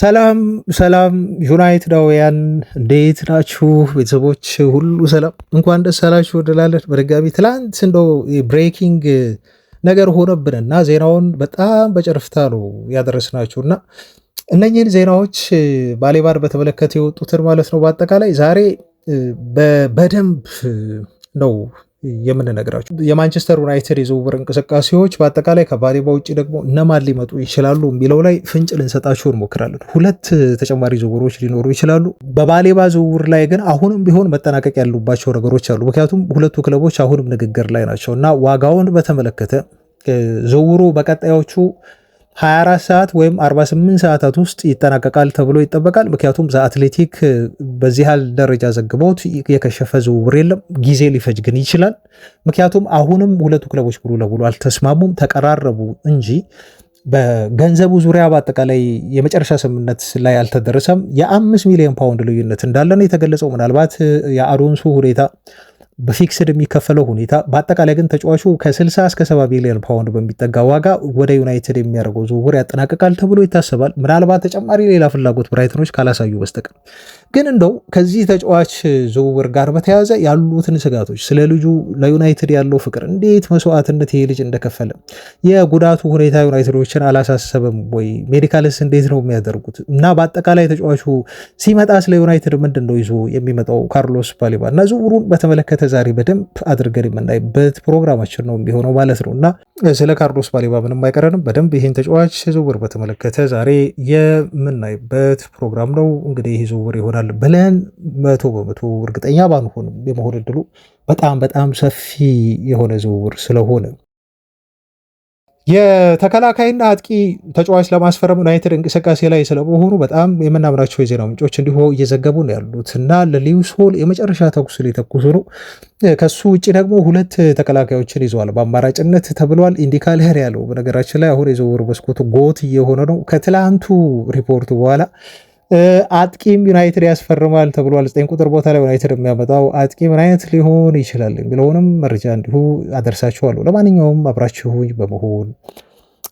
ሰላም ሰላም ዩናይትዳውያን እንዴት ናችሁ? ቤተሰቦች ሁሉ ሰላም፣ እንኳን ደስ አላችሁ እንላለን። በድጋሚ ትላንት እንደው ብሬኪንግ ነገር ሆነብንና ዜናውን በጣም በጨረፍታ ነው ያደረስናችሁ እና እነኚህን ዜናዎች ባሌባር በተመለከተ የወጡትን ማለት ነው በአጠቃላይ ዛሬ በደንብ ነው የምንነግራችሁ። የማንቸስተር ዩናይትድ የዝውውር እንቅስቃሴዎች በአጠቃላይ ከባሌባ ውጭ ደግሞ እነማን ሊመጡ ይችላሉ የሚለው ላይ ፍንጭ ልንሰጣችሁ እንሞክራለን። ሁለት ተጨማሪ ዝውውሮች ሊኖሩ ይችላሉ። በባሌባ ዝውውር ላይ ግን አሁንም ቢሆን መጠናቀቅ ያሉባቸው ነገሮች አሉ። ምክንያቱም ሁለቱ ክለቦች አሁንም ንግግር ላይ ናቸው እና ዋጋውን በተመለከተ ዝውውሩ በቀጣዮቹ 24 ሰዓት ወይም 48 ሰዓታት ውስጥ ይጠናቀቃል ተብሎ ይጠበቃል። ምክንያቱም ዘአትሌቲክ በዚህ ያህል ደረጃ ዘግበውት የከሸፈ ዝውውር የለም። ጊዜ ሊፈጅ ግን ይችላል። ምክንያቱም አሁንም ሁለቱ ክለቦች ሙሉ ለሙሉ አልተስማሙም፣ ተቀራረቡ እንጂ በገንዘቡ ዙሪያ በአጠቃላይ የመጨረሻ ስምምነት ላይ አልተደረሰም። የ5 ሚሊዮን ፓውንድ ልዩነት እንዳለ ነው የተገለጸው። ምናልባት የአሎንሶ ሁኔታ በፊክስድ የሚከፈለው ሁኔታ በአጠቃላይ ግን ተጫዋቹ ከ60 እስከ 70 ሚሊዮን ፓውንድ በሚጠጋ ዋጋ ወደ ዩናይትድ የሚያደርገው ዝውውር ያጠናቅቃል ተብሎ ይታሰባል። ምናልባት ተጨማሪ ሌላ ፍላጎት ብራይተኖች ካላሳዩ በስተቀር ግን እንደው ከዚህ ተጫዋች ዝውውር ጋር በተያያዘ ያሉትን ስጋቶች፣ ስለ ልጁ ለዩናይትድ ያለው ፍቅር፣ እንዴት መስዋዕትነት ይሄ ልጅ እንደከፈለ፣ የጉዳቱ ሁኔታ ዩናይትዶችን አላሳሰበም ወይ፣ ሜዲካልስ እንዴት ነው የሚያደርጉት እና በአጠቃላይ ተጫዋቹ ሲመጣ ስለ ዩናይትድ ምንድን ነው ይዞ የሚመጣው ካርሎስ ባሌባ እና ዝውውሩን በተመለከተ ዛሬ በደንብ አድርገን የምናይበት ፕሮግራማችን ነው የሚሆነው ማለት ነው እና ስለ ካርሎስ ባሌባ ምንም አይቀረንም። በደንብ ይህን ተጫዋች ዝውውር በተመለከተ ዛሬ የምናይበት ፕሮግራም ነው። እንግዲህ ይህ ዝውውር ይሆናል ብለን 100% እርግጠኛ ባንሆንም የመሆን እድሉ በጣም ሰፊ የሆነ ዝውውር ስለሆነ የተከላካይና አጥቂ ተጫዋች ለማስፈረም ዩናይትድ እንቅስቃሴ ላይ ስለመሆኑ በጣም የምናምናቸው የዜና ምንጮች እንዲሁ እየዘገቡ ነው ያሉት እና ለሊዩስ ሆል የመጨረሻ ተኩስ ሊተኩሱ ነው። ከሱ ውጭ ደግሞ ሁለት ተከላካዮችን ይዘዋል በአማራጭነት ተብሏል። ኢንዲካሌር ያለው በነገራችን ላይ አሁን የዝውውር መስኮቱ ጎት እየሆነ ነው። ከትላንቱ ሪፖርቱ በኋላ አጥቂም ዩናይትድ ያስፈርማል ተብሏል። 9 ቁጥር ቦታ ላይ ዩናይትድ የሚያመጣው አጥቂ ምን አይነት ሊሆን ይችላል የሚለውንም መረጃ እንዲሁ አደርሳችኋለሁ። ለማንኛውም አብራችሁኝ በመሆን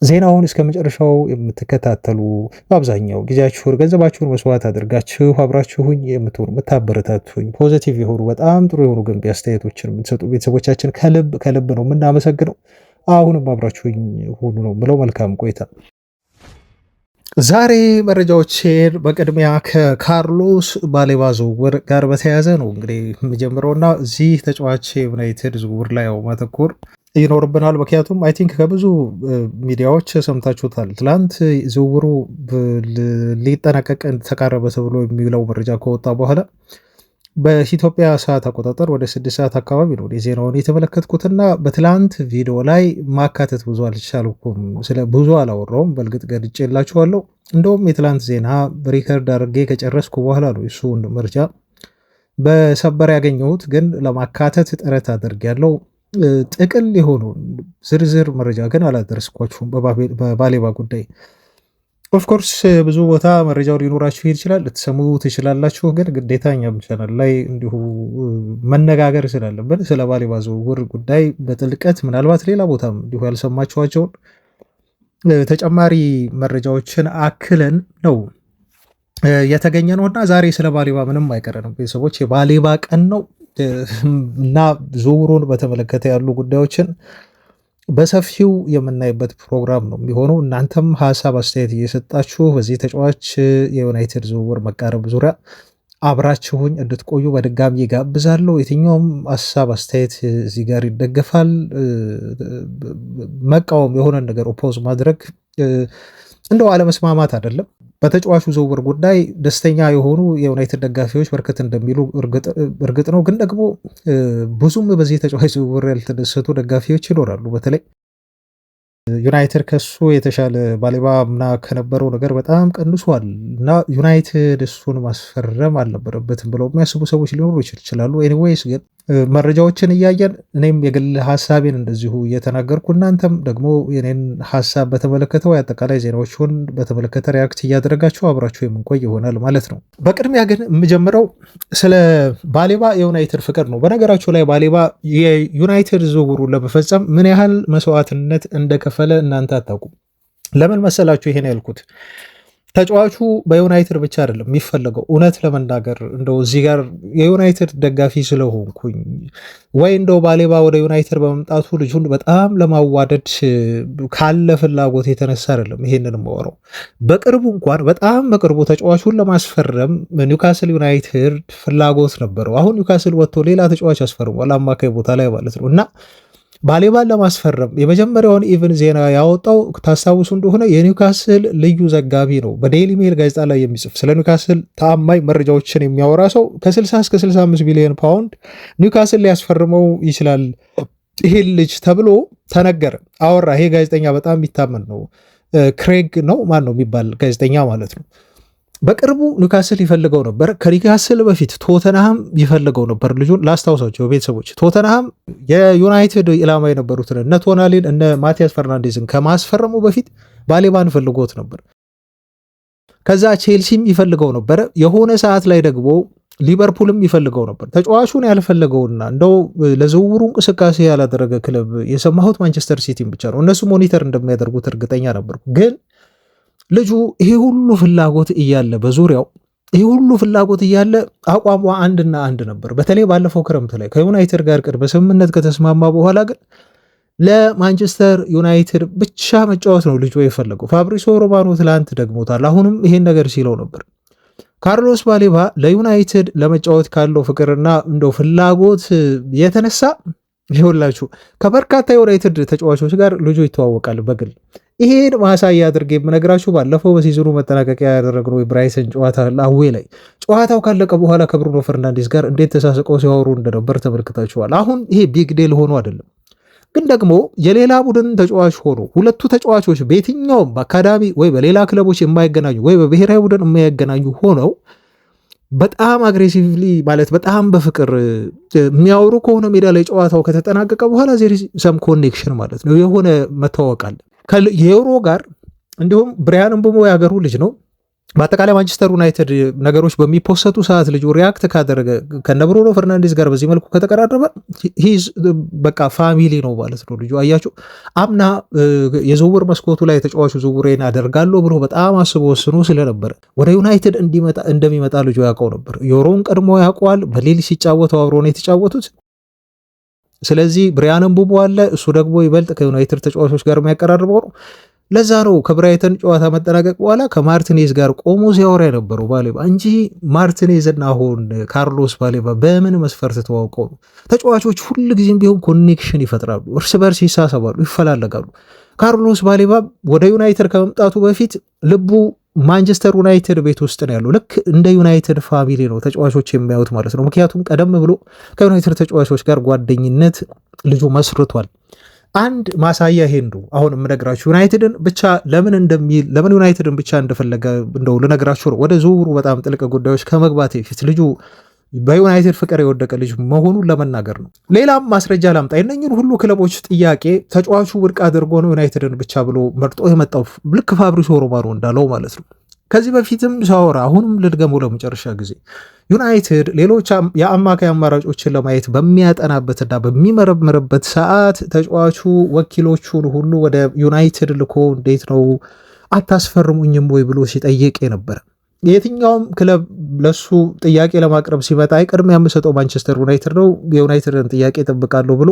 ዜናውን እስከ መጨረሻው የምትከታተሉ በአብዛኛው ጊዜያችሁን ገንዘባችሁን መስዋዕት አድርጋችሁ አብራችሁኝ የምትሆኑ የምታበረታቱኝ፣ ፖዚቲቭ የሆኑ በጣም ጥሩ የሆኑ ገንቢ አስተያየቶችን የምትሰጡ ቤተሰቦቻችን ከልብ ነው የምናመሰግነው። አሁንም አብራችሁኝ ሁኑ ነው ምለው። መልካም ቆይታ። ዛሬ መረጃዎችን በቅድሚያ ከካርሎስ ባሌባ ዝውውር ጋር በተያያዘ ነው እንግዲህ የምጀምረውና እዚህ ተጫዋች ዩናይትድ ዝውውር ላይ ማተኮር ይኖርብናል። ምክንያቱም አይ ቲንክ ከብዙ ሚዲያዎች ሰምታችሁታል። ትላንት ዝውውሩ ሊጠናቀቅ ተቃረበ ተብሎ የሚለው መረጃ ከወጣ በኋላ በኢትዮጵያ ሰዓት አቆጣጠር ወደ 6 ሰዓት አካባቢ ነው ዜናውን የተመለከትኩትና በትላንት ቪዲዮ ላይ ማካተት ብዙ አልቻልኩም። ስለ ብዙ አላወራውም። በእርግጥ ገልጬ የላችኋለሁ። እንደውም የትላንት ዜና ሪከርድ አድርጌ ከጨረስኩ በኋላ ነው እሱን መረጃ በሰበር ያገኘሁት፣ ግን ለማካተት ጥረት አድርጌያለሁ። ጥቅል የሆኑ ዝርዝር መረጃ ግን አላደረስኳችሁም በባሌባ ጉዳይ። ኦፍኮርስ ብዙ ቦታ መረጃው ሊኖራችሁ ይችላል፣ ልትሰሙ ትችላላችሁ። ግን ግዴታ እኛም ቻናል ላይ እንዲሁ መነጋገር ስላለብን ስለ ባሌባ ዝውውር ጉዳይ በጥልቀት ምናልባት ሌላ ቦታም እንዲሁ ያልሰማችኋቸውን ተጨማሪ መረጃዎችን አክለን ነው የተገኘ ነው እና ዛሬ ስለ ባሌባ ምንም አይቀረንም ቤተሰቦች። የባሌባ ቀን ነው እና ዝውውሩን በተመለከተ ያሉ ጉዳዮችን በሰፊው የምናይበት ፕሮግራም ነው የሚሆነው። እናንተም ሀሳብ አስተያየት እየሰጣችሁ በዚህ ተጫዋች የዩናይትድ ዝውውር መቃረብ ዙሪያ አብራችሁኝ እንድትቆዩ በድጋሚ ጋብዛለሁ። የትኛውም ሀሳብ አስተያየት እዚህ ጋር ይደገፋል። መቃወም፣ የሆነ ነገር ኦፖዝ ማድረግ እንደው አለመስማማት አይደለም። በተጫዋቹ ዝውውር ጉዳይ ደስተኛ የሆኑ የዩናይትድ ደጋፊዎች በርከት እንደሚሉ እርግጥ ነው። ግን ደግሞ ብዙም በዚህ ተጫዋች ዝውውር ያልተደሰቱ ደጋፊዎች ይኖራሉ። በተለይ ዩናይትድ ከሱ የተሻለ ባሌባ ምና ከነበረው ነገር በጣም ቀንሷል እና ዩናይትድ እሱን ማስፈረም አልነበረበትም ብለው የሚያስቡ ሰዎች ሊኖሩ ይችላሉ። ኤኒዌይስ ግን መረጃዎችን እያየን እኔም የግል ሀሳቤን እንደዚሁ እየተናገርኩ እናንተም ደግሞ የኔን ሀሳብ በተመለከተው አጠቃላይ ዜናዎችን በተመለከተ ሪያክት እያደረጋችሁ አብራችሁ የምንቆይ ይሆናል ማለት ነው። በቅድሚያ ግን የምጀምረው ስለ ባሌባ የዩናይትድ ፍቅር ነው። በነገራችሁ ላይ ባሌባ የዩናይትድ ዝውውሩን ለመፈጸም ምን ያህል መስዋዕትነት እንደከፈለ እናንተ አታውቁም። ለምን መሰላችሁ ይሄን ያልኩት? ተጫዋቹ በዩናይትድ ብቻ አይደለም የሚፈለገው። እውነት ለመናገር እንደው እዚህ ጋር የዩናይትድ ደጋፊ ስለሆንኩኝ ወይ እንደው ባሌባ ወደ ዩናይትድ በመምጣቱ ልጁን በጣም ለማዋደድ ካለ ፍላጎት የተነሳ አይደለም ይሄንን የማወራው። በቅርቡ እንኳን በጣም በቅርቡ ተጫዋቹን ለማስፈረም ኒውካስል ዩናይትድ ፍላጎት ነበረው። አሁን ኒውካስል ወጥቶ ሌላ ተጫዋች አስፈርሟል፣ አማካይ ቦታ ላይ ማለት ነው እና ባሌባን ለማስፈረም የመጀመሪያውን ኢቭን ዜና ያወጣው ታስታውሱ እንደሆነ የኒውካስል ልዩ ዘጋቢ ነው። በዴይሊ ሜል ጋዜጣ ላይ የሚጽፍ ስለ ኒውካስል ተአማኝ መረጃዎችን የሚያወራ ሰው ከ60 እስከ 65 ሚሊዮን ፓውንድ ኒውካስል ሊያስፈርመው ይችላል ይሄን ልጅ ተብሎ ተነገረ፣ አወራ። ይሄ ጋዜጠኛ በጣም የሚታመን ነው። ክሬግ ነው ማን ነው የሚባል ጋዜጠኛ ማለት ነው። በቅርቡ ኒውካስል ይፈልገው ነበር። ከኒውካስል በፊት ቶተንሃም ይፈልገው ነበር ልጁን። ላስታውሳቸው ቤተሰቦች፣ ቶተንሃም የዩናይትድ ኢላማ የነበሩትን እነ ቶናሊን እነ ማቲያስ ፈርናንዴዝን ከማስፈረሙ በፊት ባሌባን ፈልጎት ነበር። ከዛ ቼልሲም ይፈልገው ነበረ። የሆነ ሰዓት ላይ ደግሞ ሊቨርፑልም ይፈልገው ነበር። ተጫዋቹን ያልፈለገውና እንደው ለዝውውሩ እንቅስቃሴ ያላደረገ ክለብ የሰማሁት ማንቸስተር ሲቲም ብቻ ነው። እነሱ ሞኒተር እንደሚያደርጉት እርግጠኛ ነበርኩ ግን ልጁ ይሄ ሁሉ ፍላጎት እያለ በዙሪያው ይሄ ሁሉ ፍላጎት እያለ አቋሟ አንድና አንድ ነበር። በተለይ ባለፈው ክረምት ላይ ከዩናይትድ ጋር ቅድመ ስምምነት ከተስማማ በኋላ ግን ለማንቸስተር ዩናይትድ ብቻ መጫወት ነው ልጁ የፈለገው። ፋብሪሶ ሮማኖ ትላንት ደግሞታል። አሁንም ይሄን ነገር ሲለው ነበር። ካርሎስ ባሌባ ለዩናይትድ ለመጫወት ካለው ፍቅርና እንደው ፍላጎት የተነሳ ይኸውላችሁ ከበርካታ የዩናይትድ ተጫዋቾች ጋር ልጁ ይተዋወቃል በግል። ይሄን ማሳያ አድርጌ የምነግራችሁ ባለፈው በሲዝኑ መጠናቀቂያ ያደረግነው የብራይተን ጨዋታ አዌ ላይ ጨዋታው ካለቀ በኋላ ከብሩኖ ፈርናንዴስ ጋር እንዴት ተሳስቀው ሲያወሩ እንደነበር ተመልክታችኋል። አሁን ይሄ ቢግ ዴል ሆኖ አይደለም፣ ግን ደግሞ የሌላ ቡድን ተጫዋች ሆኖ ሁለቱ ተጫዋቾች በየትኛውም በአካዳሚ ወይ በሌላ ክለቦች የማይገናኙ ወይ በብሔራዊ ቡድን የማይገናኙ ሆነው በጣም አግሬሲቭሊ ማለት በጣም በፍቅር የሚያወሩ ከሆነ ሜዳ ላይ ጨዋታው ከተጠናቀቀ በኋላ ዜሪ ሰም ኮኔክሽን ማለት ነው፣ የሆነ መተዋወቃል ከየዩሮ ጋር። እንዲሁም ብሪያን ምቡሞ ያገሩ ልጅ ነው። በአጠቃላይ ማንቸስተር ዩናይትድ ነገሮች በሚፖሰቱ ሰዓት ልጁ ሪያክት ካደረገ ከነ ብሩኖ ፈርናንዴዝ ጋር በዚህ መልኩ ከተቀራረበ በቃ ፋሚሊ ነው ማለት ነው ልጁ። አያችሁ አምና የዝውውር መስኮቱ ላይ ተጫዋቹ ዝውውሬን አደርጋለሁ ብሎ በጣም አስቦ ወስኖ ስለነበረ ወደ ዩናይትድ እንደሚመጣ ልጁ ያውቀው ነበር። ዩሮውን ቀድሞ ያውቀዋል። በሊል ሲጫወቱ አብሮ ነው የተጫወቱት። ስለዚህ ብሪያን ምቡሞ አለ። እሱ ደግሞ ይበልጥ ከዩናይትድ ተጫዋቾች ጋር የሚያቀራርበው ነው። ለዛ ነው ከብራይተን ጨዋታ መጠናቀቅ በኋላ ከማርቲኔዝ ጋር ቆሞ ሲያወራ የነበረው ባሌባ እንጂ ማርቲኔዝና አሁን ካርሎስ ባሌባ በምን መስፈርት ተዋውቀው ነው? ተጫዋቾች ሁልጊዜም ቢሆን ኮኔክሽን ይፈጥራሉ፣ እርስ በርስ ይሳሰባሉ፣ ይፈላለጋሉ። ካርሎስ ባሌባ ወደ ዩናይትድ ከመምጣቱ በፊት ልቡ ማንቸስተር ዩናይትድ ቤት ውስጥ ነው ያለው። ልክ እንደ ዩናይትድ ፋሚሊ ነው ተጫዋቾች የሚያዩት ማለት ነው። ምክንያቱም ቀደም ብሎ ከዩናይትድ ተጫዋቾች ጋር ጓደኝነት ልጁ መስርቷል። አንድ ማሳያ ሄንዱ አሁን የምነግራችሁ ዩናይትድን ብቻ ለምን ዩናይትድን ብቻ እንደፈለገ እንደው ልነግራችሁ ነው። ወደ ዝውውሩ በጣም ጥልቅ ጉዳዮች ከመግባት በፊት ልጁ በዩናይትድ ፍቅር የወደቀ ልጅ መሆኑን ለመናገር ነው። ሌላም ማስረጃ ላምጣ። የእነኝን ሁሉ ክለቦች ጥያቄ ተጫዋቹ ውድቅ አድርጎ ነው ዩናይትድን ብቻ ብሎ መርጦ የመጣው ልክ ፋብሪሶ ሮማኖ እንዳለው ማለት ነው። ከዚህ በፊትም ሳወራ አሁንም ልድገመው ለመጨረሻ ጊዜ ዩናይትድ ሌሎች የአማካይ አማራጮችን ለማየት በሚያጠናበትና በሚመረምርበት ሰዓት ተጫዋቹ ወኪሎቹን ሁሉ ወደ ዩናይትድ ልኮ እንዴት ነው አታስፈርሙኝም ወይ ብሎ ሲጠይቅ የነበረ የትኛውም ክለብ ለሱ ጥያቄ ለማቅረብ ሲመጣ ቅድሚያ የምሰጠው ማንቸስተር ዩናይትድ ነው፣ የዩናይትድን ጥያቄ ጠብቃለሁ ብሎ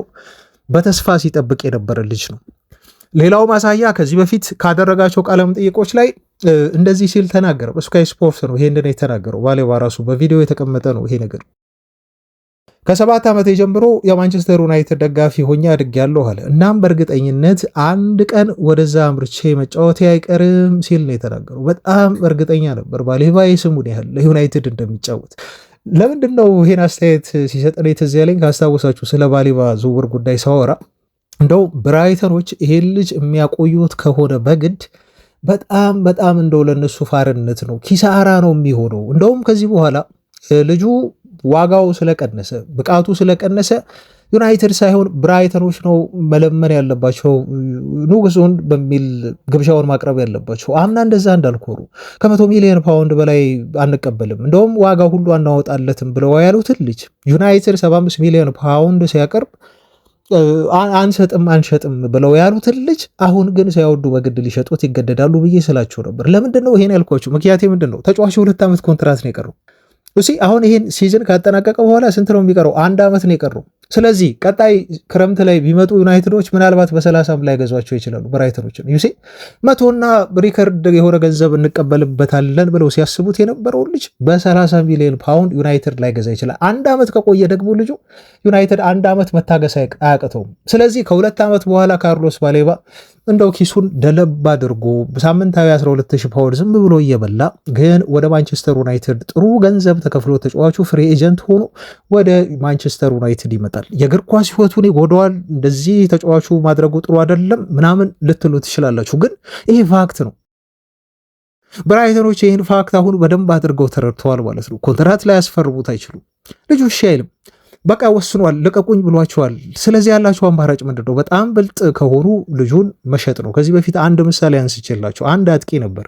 በተስፋ ሲጠብቅ የነበረ ልጅ ነው። ሌላው ማሳያ ከዚህ በፊት ካደረጋቸው ቃለ መጠይቆች ላይ እንደዚህ ሲል ተናገረ። በስካይ ስፖርት ነው ይሄንን የተናገረው። ባሌባ ራሱ በቪዲዮ የተቀመጠ ነው ይሄ ነገር። ከ7 ዓመት ጀምሮ የማንቸስተር ዩናይትድ ደጋፊ ሆኜ አድጌያለሁ አለ። እናም በእርግጠኝነት አንድ ቀን ወደዛ አምርቼ መጫወቴ አይቀርም ሲል ነው የተናገረው። በጣም እርግጠኛ ነበር ባሌባ የስሙን ያህል ለዩናይትድ እንደሚጫወት። ለምንድን ነው ይሄን አስተያየት ሲሰጠን ትዝ ያለኝ ካስታወሳችሁ ስለ ባሌባ ዝውውር ጉዳይ ሳወራ እንደው ብራይተኖች ይሄን ልጅ የሚያቆዩት ከሆነ በግድ በጣም እንደው ለነሱ ፋርነት ነው፣ ኪሳራ ነው የሚሆነው። እንደውም ከዚህ በኋላ ልጁ ዋጋው ስለቀነሰ ብቃቱ ስለቀነሰ ዩናይትድ ሳይሆን ብራይተኖች ነው መለመን ያለባቸው፣ ንጉሱን በሚል ግብዣውን ማቅረብ ያለባቸው። አምና እንደዛ እንዳልኮሩ ከ100 ሚሊዮን ፓውንድ በላይ አንቀበልም፣ እንደውም ዋጋ ሁሉ አናወጣለትም ብለው ያሉትን ልጅ ዩናይትድ 75 ሚሊዮን ፓውንድ ሲያቀርብ አንሸጥም ብለው ያሉትን ልጅ አሁን ግን ሳይወዱ በግድ ሊሸጡት ይገደዳሉ ብዬ ስላቸው ነበር። ለምንድን ነው ይሄን ያልኳቸው? ምክንያቴ ምንድን ነው? ተጫዋቹ 2 ዓመት ኮንትራት ነው የቀረው። አሁን ይሄን ሲዝን ካጠናቀቀ በኋላ ስንት ነው የሚቀረው? 1 ዓመት ነው የቀረው። ስለዚህ ቀጣይ ክረምት ላይ ቢመጡ ዩናይትዶች ምናልባት በ30 ላይ ገዟቸው ይችላሉ። ብራይተኖችን ዩሲ መቶና ሪከርድ የሆነ ገንዘብ እንቀበልበታለን ብለው ሲያስቡት የነበረውን ልጅ በ30 ሚሊዮን ፓውንድ ዩናይትድ ላይ ገዛ ይችላል። 1 ዓመት ከቆየ ደግሞ ልጁ ዩናይትድ 1 ዓመት መታገስ አያቅተውም። ስለዚህ ከ2 ዓመት በኋላ ካርሎስ ባሌባ እንደው ኪሱን ደለብ አድርጎ ሳምንታዊ 12000 ፓውንድ ዝም ብሎ እየበላ ግን ወደ ማንቸስተር ዩናይትድ ጥሩ ገንዘብ ተከፍሎ ተጫዋቹ ፍሪ ኤጀንት ሆኖ ወደ ማንቸስተር ዩናይትድ ይመጣል። የእግር ኳስ ሕይወቱን ይጎዳዋል። እንደዚህ ተጫዋቹ ማድረጉ ጥሩ አይደለም ምናምን ልትሉ ትችላላችሁ፣ ግን ይሄ ፋክት ነው። ብራይተኖች ይህን ፋክት አሁን በደንብ አድርገው ተረድተዋል ማለት ነው። ኮንትራት ላይ ያስፈርሙት አይችሉም። ልጁ እሺ አይልም። በቃ ወስኗል፣ ልቀቁኝ ብሏቸዋል። ስለዚህ ያላቸው አማራጭ ምንድን ነው? በጣም ብልጥ ከሆኑ ልጁን መሸጥ ነው። ከዚህ በፊት አንድ ምሳሌ አንስቼላቸው አንድ አጥቂ ነበር፣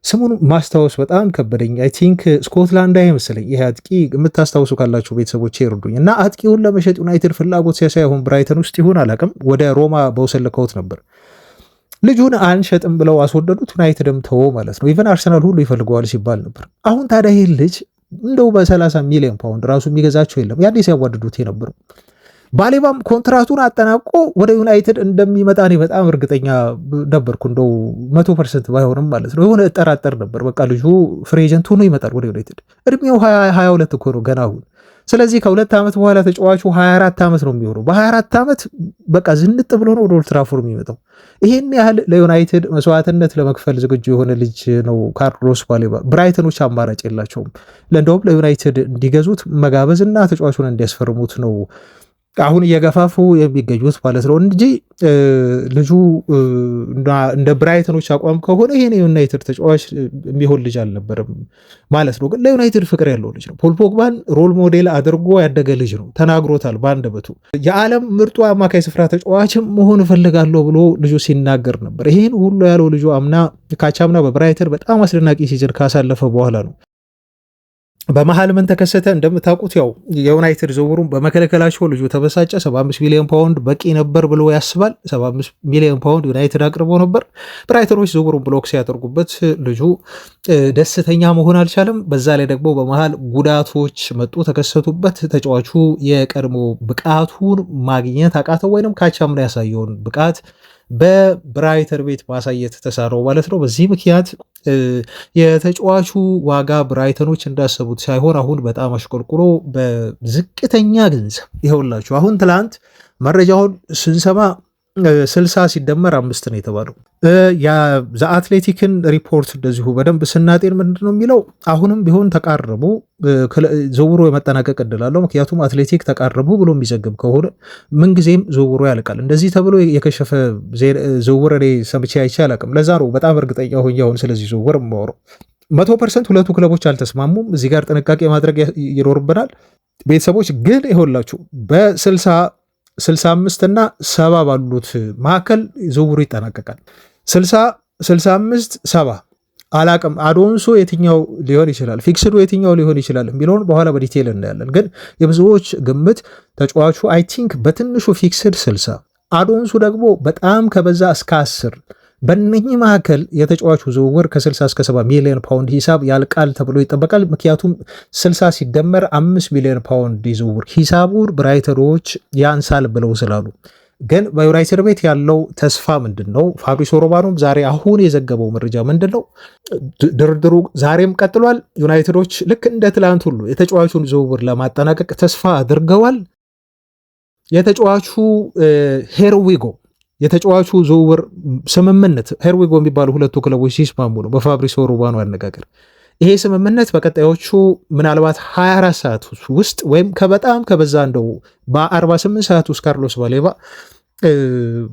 ስሙን ማስታወስ በጣም ከበደኝ። አይ ቲንክ ስኮትላንዳዊ መሰለኝ። ይሄ አጥቂ የምታስታውሱ ካላችሁ ቤተሰቦች ይርዱኝ። እና አጥቂውን ለመሸጥ ዩናይትድ ፍላጎት ሲያሳይ አሁን ብራይተን ውስጥ ይሁን አላውቅም፣ ወደ ሮማ በውሰት ልከውት ነበር። ልጁን አንሸጥም ብለው አስወደዱት። ዩናይትድም ተወው ማለት ነው። ኢቨን አርሰናል ሁሉ ይፈልገዋል ሲባል ነበር። አሁን ታዲያ ይህ ልጅ እንደው በ30 ሚሊዮን ፓውንድ ራሱ የሚገዛቸው የለም። ያኔ ሲያዋድዱት የነበረው ባሌባም ኮንትራቱን አጠናቆ ወደ ዩናይትድ እንደሚመጣ እኔ በጣም እርግጠኛ ነበርኩ። እንደው 100% ባይሆንም ማለት ነው። የሆነ እጠራጠር ነበር። በቃ ልጁ ፍሪ ኤጀንት ሆኖ ይመጣል ወደ ዩናይትድ። እድሜው 22 እኮ ነው ገና አሁን። ስለዚህ ከ2 ዓመት በኋላ ተጫዋቹ 24 ዓመት ነው የሚሆነው። በ24 ዓመት በቃ ዝንጥ ብሎ ነው ወደ ኦልድ ትራፎርድ የሚመጣው። ይሄን ያህል ለዩናይትድ መስዋዕትነት ለመክፈል ዝግጁ የሆነ ልጅ ነው ካርሎስ ባሌባ። ብራይተኖች አማራጭ የላቸውም። እንደውም ለዩናይትድ እንዲገዙት መጋበዝና ተጫዋቹን እንዲያስፈርሙት ነው አሁን እየገፋፉ የሚገኙት ማለት ነው እንጂ ልጁ እንደ ብራይተኖች አቋም ከሆነ ይሄን የዩናይትድ ተጫዋች የሚሆን ልጅ አልነበረም ማለት ነው። ግን ለዩናይትድ ፍቅር ያለው ልጅ ነው። ፖል ፖግባን ሮል ሞዴል አድርጎ ያደገ ልጅ ነው። ተናግሮታል በአንደበቱ። የዓለም ምርጡ አማካይ ስፍራ ተጫዋችም መሆን እፈልጋለሁ ብሎ ልጁ ሲናገር ነበር። ይሄን ሁሉ ያለው ልጁ ካቻምና በብራይተን በጣም አስደናቂ ሲዝን ካሳለፈ በኋላ ነው። በመሃል ምን ተከሰተ? እንደምታውቁት ያው የዩናይትድ ዝውውሩን በመከለከላቸው ልጁ ተበሳጨ። 75 ሚሊዮን ፓውንድ በቂ ነበር ብሎ ያስባል። 75 ሚሊዮን ፓውንድ ዩናይትድ አቅርቦ ነበር። ብራይተኖች ዝውውሩን ብሎክ ሲያደርጉበት ልጁ ደስተኛ መሆን አልቻለም። በዛ ላይ ደግሞ በመሃል ጉዳቶች መጡ፣ ተከሰቱበት። ተጫዋቹ የቀድሞ ብቃቱን ማግኘት አቃተው፣ ወይንም ካቻምና ያሳየውን ብቃት በብራይተን ቤት ማሳየት ተሳረው ማለት ነው። በዚህ ምክንያት የተጫዋቹ ዋጋ ብራይተኖች እንዳሰቡት ሳይሆን አሁን በጣም አሽቆልቁሎ በዝቅተኛ ገንዘብ ይኸውላችሁ። አሁን ትላንት መረጃውን ስንሰማ 60 ሲደመር 5 ነው የተባለው። የአትሌቲክን ሪፖርት እንደዚሁ በደንብ ስናጤን ምንድን ነው የሚለው? አሁንም ቢሆን ተቃረቡ፣ ዝውውሩ የመጠናቀቅ እድል አለው። ምክንያቱም አትሌቲክ ተቃረቡ ብሎ የሚዘግብ ከሆነ ምንጊዜም ዝውውሩ ያልቃል። እንደዚህ ተብሎ የከሸፈ ዝውውር እኔ ሰምቼ አይቼ አላውቅም። ለዛ ነው በጣም እርግጠኛ ሆኜ አሁን ስለዚህ ዝውውር የማወራው። 100% ሁለቱ ክለቦች አልተስማሙም። እዚህ ጋር ጥንቃቄ ማድረግ ይኖርብናል ቤተሰቦች። ግን ይሆንላችሁ በ65 እና 70 ባሉት መካከል ዝውውሩ ይጠናቀቃል። 60፣ 65፣ 70 አላቅም። አዶንሶ የትኛው ሊሆን ይችላል፣ ፊክስዱ የትኛው ሊሆን ይችላል የሚለውን በኋላ በዲቴይል እናያለን። ግን የብዙዎች ግምት ተጫዋቹ አይ ቲንክ በትንሹ ፊክስድ 60፣ አዶንሶ ደግሞ በጣም ከበዛ እስከ 10። በእነኚህ መካከል የተጫዋቹ ዝውውር ከ60 እስከ 70 ሚሊዮን ፓውንድ ሂሳብ ያልቃል ተብሎ ይጠበቃል። ምክንያቱም 60 ሲደመር 5 ሚሊዮን ፓውንድ ዝውውር ሂሳቡን ብራይተኖች ያንሳል ብለው ስላሉ። ግን በዩናይትድ ቤት ያለው ተስፋ ምንድን ነው? ፋብሪዞ ሮማኖም ዛሬ አሁን የዘገበው መረጃ ምንድን ነው? ድርድሩ ዛሬም ቀጥሏል። ዩናይትዶች ልክ እንደ ትላንት ሁሉ የተጫዋቹን ዝውውር ለማጠናቀቅ ተስፋ አድርገዋል። የተጫዋቹ ሄርዊጎ የተጫዋቹ ዝውውር ስምምነት ሄርዊጎ የሚባሉ ሁለቱ ክለቦች ሲስማሙ ነው በፋብሪዞ ሮማኖ አነጋገር። ይሄ ስምምነት በቀጣዮቹ ምናልባት 24 ሰዓት ውስጥ ወይም በጣም ከበዛ እንደው በ48 ሰዓት ውስጥ ካርሎስ ባሌባ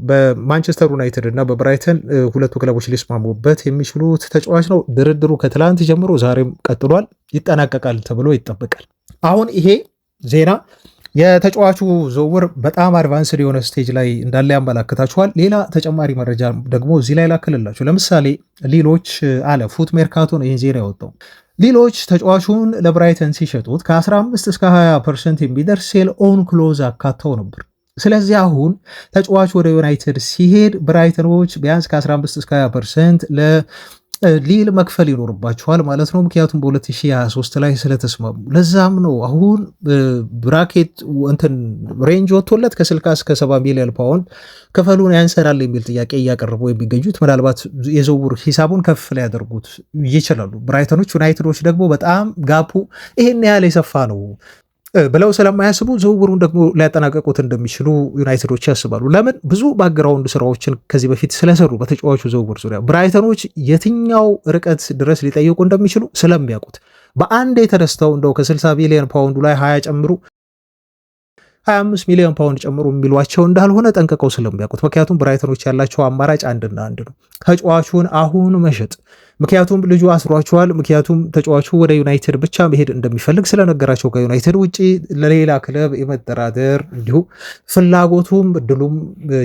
በማንቸስተር ዩናይትድ እና በብራይተን ሁለቱ ክለቦች ሊስማሙበት የሚችሉት ተጫዋች ነው። ድርድሩ ከትላንት ጀምሮ ዛሬም ቀጥሏል፣ ይጠናቀቃል ተብሎ ይጠበቃል። አሁን ይሄ ዜና የተጫዋቹ ዝውውር በጣም አድቫንስድ የሆነ ስቴጅ ላይ እንዳለ ያመላክታችኋል። ሌላ ተጨማሪ መረጃ ደግሞ እዚህ ላይ ላክልላችሁ። ለምሳሌ ሊሎች አለ ፉት ሜርካቶ ነው ይህን ዜና ያወጣው። ሊሎች ተጫዋቹን ለብራይተን ሲሸጡት ከ15 እስከ 20% የሚደርስ ሴል ኦን ክሎዝ አካተው ነበር። ስለዚህ አሁን ተጫዋች ወደ ዩናይትድ ሲሄድ ብራይተኖች ቢያንስ ከ15 እስከ 20% ሊል መክፈል ይኖርባቸዋል ማለት ነው። ምክንያቱም በ2023 ላይ ስለተስማሙ። ለዛም ነው አሁን ብራኬት እንትን ሬንጅ ወጥቶለት ከ60 እስከ 70 ሚሊዮን ፓውንድ ክፈሉን ያንሰራል የሚል ጥያቄ እያቀረቡ የሚገኙት። ምናልባት የዝውውር ሂሳቡን ከፍ ሊያደርጉት ይችላሉ ብራይተኖች። ዩናይትዶች ደግሞ በጣም ጋፑ ይሄን ያህል የሰፋ ነው ብለው ስለማያስቡ ዝውውሩን ደግሞ ሊያጠናቀቁት እንደሚችሉ ዩናይትዶች ያስባሉ። ለምን? ብዙ ባክግራውንድ ስራዎችን ከዚህ በፊት ስለሰሩ በተጫዋቹ ዝውውር ዙሪያ ብራይተኖች የትኛው ርቀት ድረስ ሊጠይቁ እንደሚችሉ ስለሚያውቁት በአንድ የተነስተው እንደው ከ60 ሚሊዮን ፓውንዱ ላይ 20 ጨምሩ 25 ሚሊዮን ፓውንድ ጨምሩ የሚሏቸው እንዳልሆነ ጠንቅቀው ስለሚያውቁት። ምክንያቱም ብራይተኖች ያላቸው አማራጭ አንድና አንድ ነው፣ ተጫዋቹን አሁን መሸጥ። ምክንያቱም ልጁ አስሯቸዋል። ምክንያቱም ተጫዋቹ ወደ ዩናይትድ ብቻ መሄድ እንደሚፈልግ ስለነገራቸው ከዩናይትድ ውጭ ለሌላ ክለብ የመደራደር እንዲሁ ፍላጎቱም እድሉም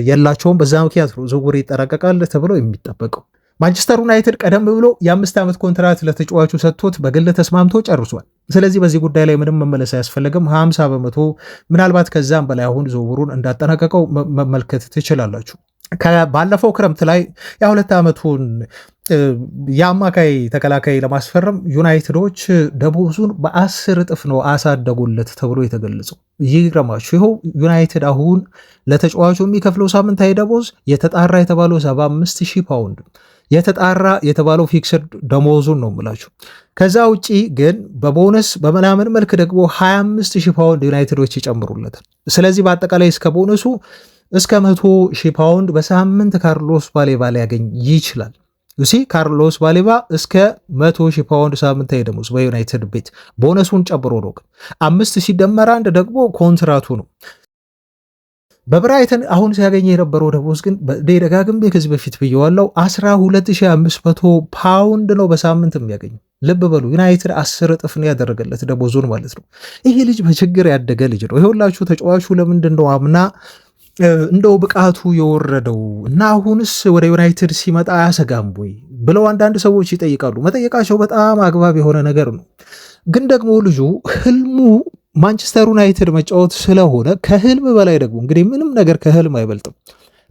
የላቸውም። በዛ ምክንያት ነው ዝውውር ይጠናቀቃል ተብለው የሚጠበቀው። ማንቸስተር ዩናይትድ ቀደም ብሎ የ5 ዓመት ኮንትራት ለተጫዋቹ ሰጥቶት በግል ተስማምቶ ጨርሷል። ስለዚህ በዚህ ጉዳይ ላይ ምንም መመለስ አያስፈልግም። 50 በመቶ ምናልባት ከዛም በላይ አሁን ዝውውሩን እንዳጠናቀቀው መመልከት ትችላላችሁ። ባለፈው ክረምት ላይ የ2 ዓመቱን የአማካይ ተከላካይ ለማስፈረም ዩናይትዶች ደሞዙን በ10 እጥፍ ነው አሳደጉለት ተብሎ የተገለጸው። ይግረማችሁ፣ ይኸው ዩናይትድ አሁን ለተጫዋቹ የሚከፍለው ሳምንታዊ ደሞዝ የተጣራ የተባለው 75,000 ፓውንድ የተጣራ የተባለው ፊክስድ ደሞዙን ነው የምላችሁ። ከዛ ውጪ ግን በቦነስ በምናምን መልክ ደግሞ 25,000 ፓውንድ ዩናይትዶች ይጨምሩለታል። ስለዚህ በአጠቃላይ እስከ ቦነሱ እስከ 100,000 ፓውንድ በሳምንት ካርሎስ ባሌባ ሊያገኝ ይችላል። ካርሎስ ባሌባ እስከ 100,000 ፓውንድ ሳምንታዊ ደሞዝ በዩናይትድ ቤት ቦነሱን ጨምሮ ነው። ግን 5 ሲደመር 1 ደግሞ ኮንትራቱ ነው። በብራይተን አሁን ሲያገኘ የነበረው ደሞዝ ግን ደጋግሜ ከዚህ በፊት ብየዋለው 12,500 ፓውንድ ነው በሳምንት የሚያገኘው። ልብ በሉ ዩናይትድ 10 እጥፍ ነው ያደረገለት ደሞዙን ማለት ነው። ይሄ ልጅ በችግር ያደገ ልጅ ነው። ይኸውላችሁ ተጫዋቹ ለምንድን ነው አምና እንደው ብቃቱ የወረደው እና አሁንስ ወደ ዩናይትድ ሲመጣ አያሰጋም ወይ ብለው አንዳንድ ሰዎች ይጠይቃሉ። መጠየቃቸው በጣም አግባብ የሆነ ነገር ነው። ግን ደግሞ ልጁ ህልሙ ማንቸስተር ዩናይትድ መጫወት ስለሆነ ከህልም በላይ ደግሞ እንግዲህ ምንም ነገር ከህልም አይበልጥም።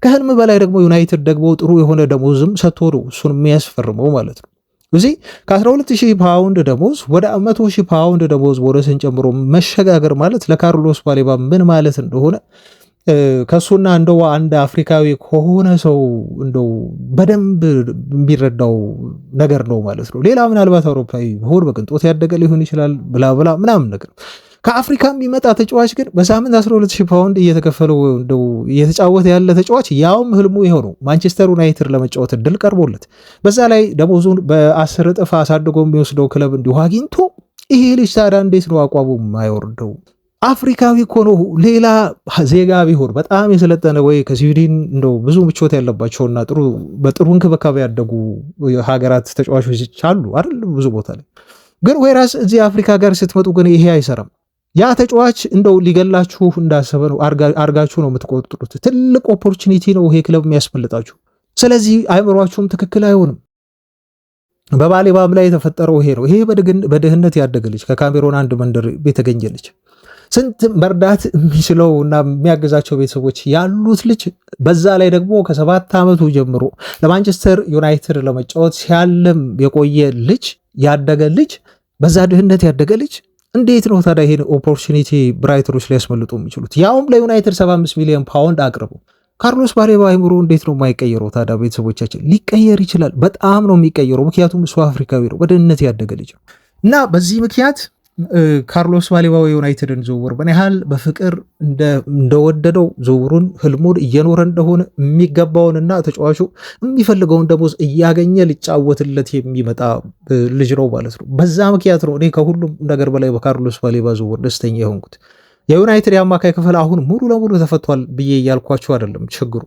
ከህልም በላይ ደግሞ ዩናይትድ ደግሞ ጥሩ የሆነ ደሞዝም ሰጥቶ ነው እሱን የሚያስፈርመው ማለት ነው። እዚህ ከ12,000 ፓውንድ ደሞዝ ወደ 100,000 ፓውንድ ደሞዝ ቦነስን ጨምሮ መሸጋገር ማለት ለካርሎስ ባሌባ ምን ማለት እንደሆነ ከሱና እንደው አንድ አፍሪካዊ ከሆነ ሰው እንደው በደንብ የሚረዳው ነገር ነው ማለት ነው። ሌላ ምናልባት አውሮፓዊ ሆድ በቅንጦት ያደገ ሊሆን ይችላል ብላ ብላ ምናምን ነገር። ከአፍሪካ የሚመጣ ተጫዋች ግን በሳምንት 12,000 ፓውንድ እየተከፈለው እንደው እየተጫወተ ያለ ተጫዋች ያውም ህልሙ ይሄው ነው፣ ማንቸስተር ዩናይትድ ለመጫወት እድል ቀርቦለት በዛ ላይ ደሞዙን በ10 እጥፍ አሳድጎ የሚወስደው ክለብ እንዲሁ አግኝቶ ይሄ ልጅ ታዲያ እንዴት ነው አቋሙ የማይወርደው? አፍሪካዊ እኮ ነው። ሌላ ዜጋ ቢሆን በጣም የሰለጠነ ወይ ከስዊድን እንደው ብዙ ምቾት ያለባቸውና በጥሩ እንክብካቤ ያደጉ ሀገራት ተጫዋቾች አሉ አይደል ብዙ ቦታ ላይ። ግን ወይራስ እዚህ አፍሪካ ጋር ስትመጡ ግን ይሄ አይሰራም። ያ ተጫዋች እንደው ሊገላችሁ እንዳሰበ ነው አርጋችሁ ነው የምትቆጥሩት። ትልቅ ኦፖርቹኒቲ ነው ይሄ ክለብ የሚያስፈልጣችሁ። ስለዚህ አይምሯችሁም ትክክል አይሆንም። በባሌባም ላይ የተፈጠረው ይሄ ነው። ይሄ በድህነት ያደገ ልጅ ከካሜሮን አንድ መንደር የተገኘ ልጅ ስንት መርዳት የሚችለው እና የሚያገዛቸው ቤተሰቦች ያሉት ልጅ በዛ ላይ ደግሞ ከ7 ዓመቱ ጀምሮ ለማንቸስተር ዩናይትድ ለመጫወት ሲያለም የቆየ ልጅ ያደገ ልጅ በዛ ድህነት ያደገ ልጅ እንዴት ነው ታዲያ ይሄን ኦፖርቹኒቲ ብራይተኖች ሊያስመልጡ የሚችሉት? ያውም ለዩናይትድ 75 ሚሊዮን ፓውንድ አቅርቡ። ካርሎስ ባሌባ አይምሮ እንዴት ነው የማይቀየረው ታዲያ? ቤተሰቦቻችን ሊቀየር ይችላል። በጣም ነው የሚቀየረው። ምክንያቱም እሱ አፍሪካዊ ነው፣ በድህነት ያደገ ልጅ ነው እና በዚህ ምክንያት ካርሎስ ባሌባ የዩናይትድን ዝውውር ምን ያህል በፍቅር እንደወደደው ዝውውሩን ህልሙን እየኖረ እንደሆነ የሚገባውንና ተጫዋቹ የሚፈልገውን ደሞዝ እያገኘ ሊጫወትለት የሚመጣ ልጅ ነው ማለት ነው። በዛ ምክንያት ነው እኔ ከሁሉም ነገር በላይ በካርሎስ ባሌባ ዝውውር ደስተኛ የሆንኩት። የዩናይትድ የአማካይ ክፍል አሁን ሙሉ ለሙሉ ተፈቷል ብዬ እያልኳቸው አይደለም። ችግሩ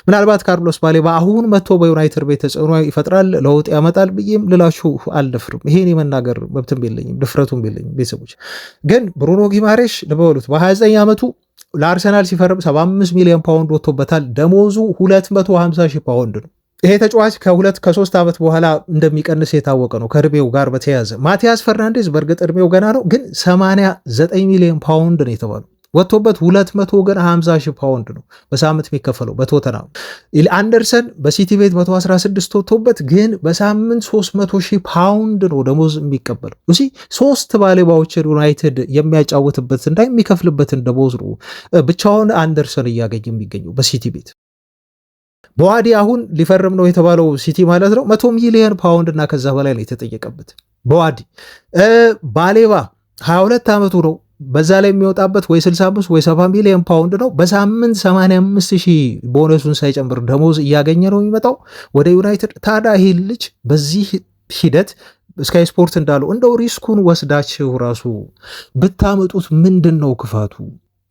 ምናልባት ካርሎስ ባሌባ አሁን መጥቶ በዩናይትድ ቤት ተጽዕኖ ይፈጥራል፣ ለውጥ ያመጣል ብዬም ልላችሁ አልደፍርም። ይሄን የመናገር መብትም የለኝም ድፍረቱም የለኝም። ቤተሰቦች ግን ብሩኖ ጊማሬሽ ልበሉት በ29 ዓመቱ ለአርሰናል ሲፈርም 75 ሚሊዮን ፓውንድ ወጥቶበታል። ደሞዙ 250,000 ፓውንድ ነው። ይሄ ተጫዋች ከ3 ዓመት በኋላ እንደሚቀንስ የታወቀ ነው ከእድሜው ጋር በተያያዘ። ማቲያስ ፈርናንዴዝ በእርግጥ እድሜው ገና ነው፣ ግን 89 ሚሊዮን ፓውንድ ነው የተባለው። ወጥቶበት 250 ሺህ ፓውንድ ነው በሳምንት የሚከፈለው በቶተናም። አንደርሰን በሲቲ ቤት 116 ወጥቶበት ግን በሳምንት 300 ሺህ ፓውንድ ነው ደሞዝ የሚቀበለው። እሺ 3 ባለሙያዎችን ዩናይትድ የሚያጫውትበት እና የሚከፍልበትን ደሞዝ ነው ብቻውን አንደርሰን እያገኘ የሚገኘው በሲቲ ቤት። በዋዲ አሁን ሊፈርም ነው የተባለው ሲቲ ማለት ነው 100 ሚሊዮን ፓውንድ እና ከዛ በላይ ነው የተጠየቀበት በዋዲ። ባሌባ 22 ዓመቱ ነው። በዛ ላይ የሚወጣበት ወይ 65 ወይ 70 ሚሊዮን ፓውንድ ነው። በሳምንት 85 ሺህ ቦነሱን ሳይጨምር ደሞዝ እያገኘ ነው የሚመጣው ወደ ዩናይትድ። ታዲያ ይህ ልጅ በዚህ ሂደት ስካይ ስፖርት እንዳለው እንደው ሪስኩን ወስዳችሁ ራሱ ብታመጡት ምንድን ነው ክፋቱ?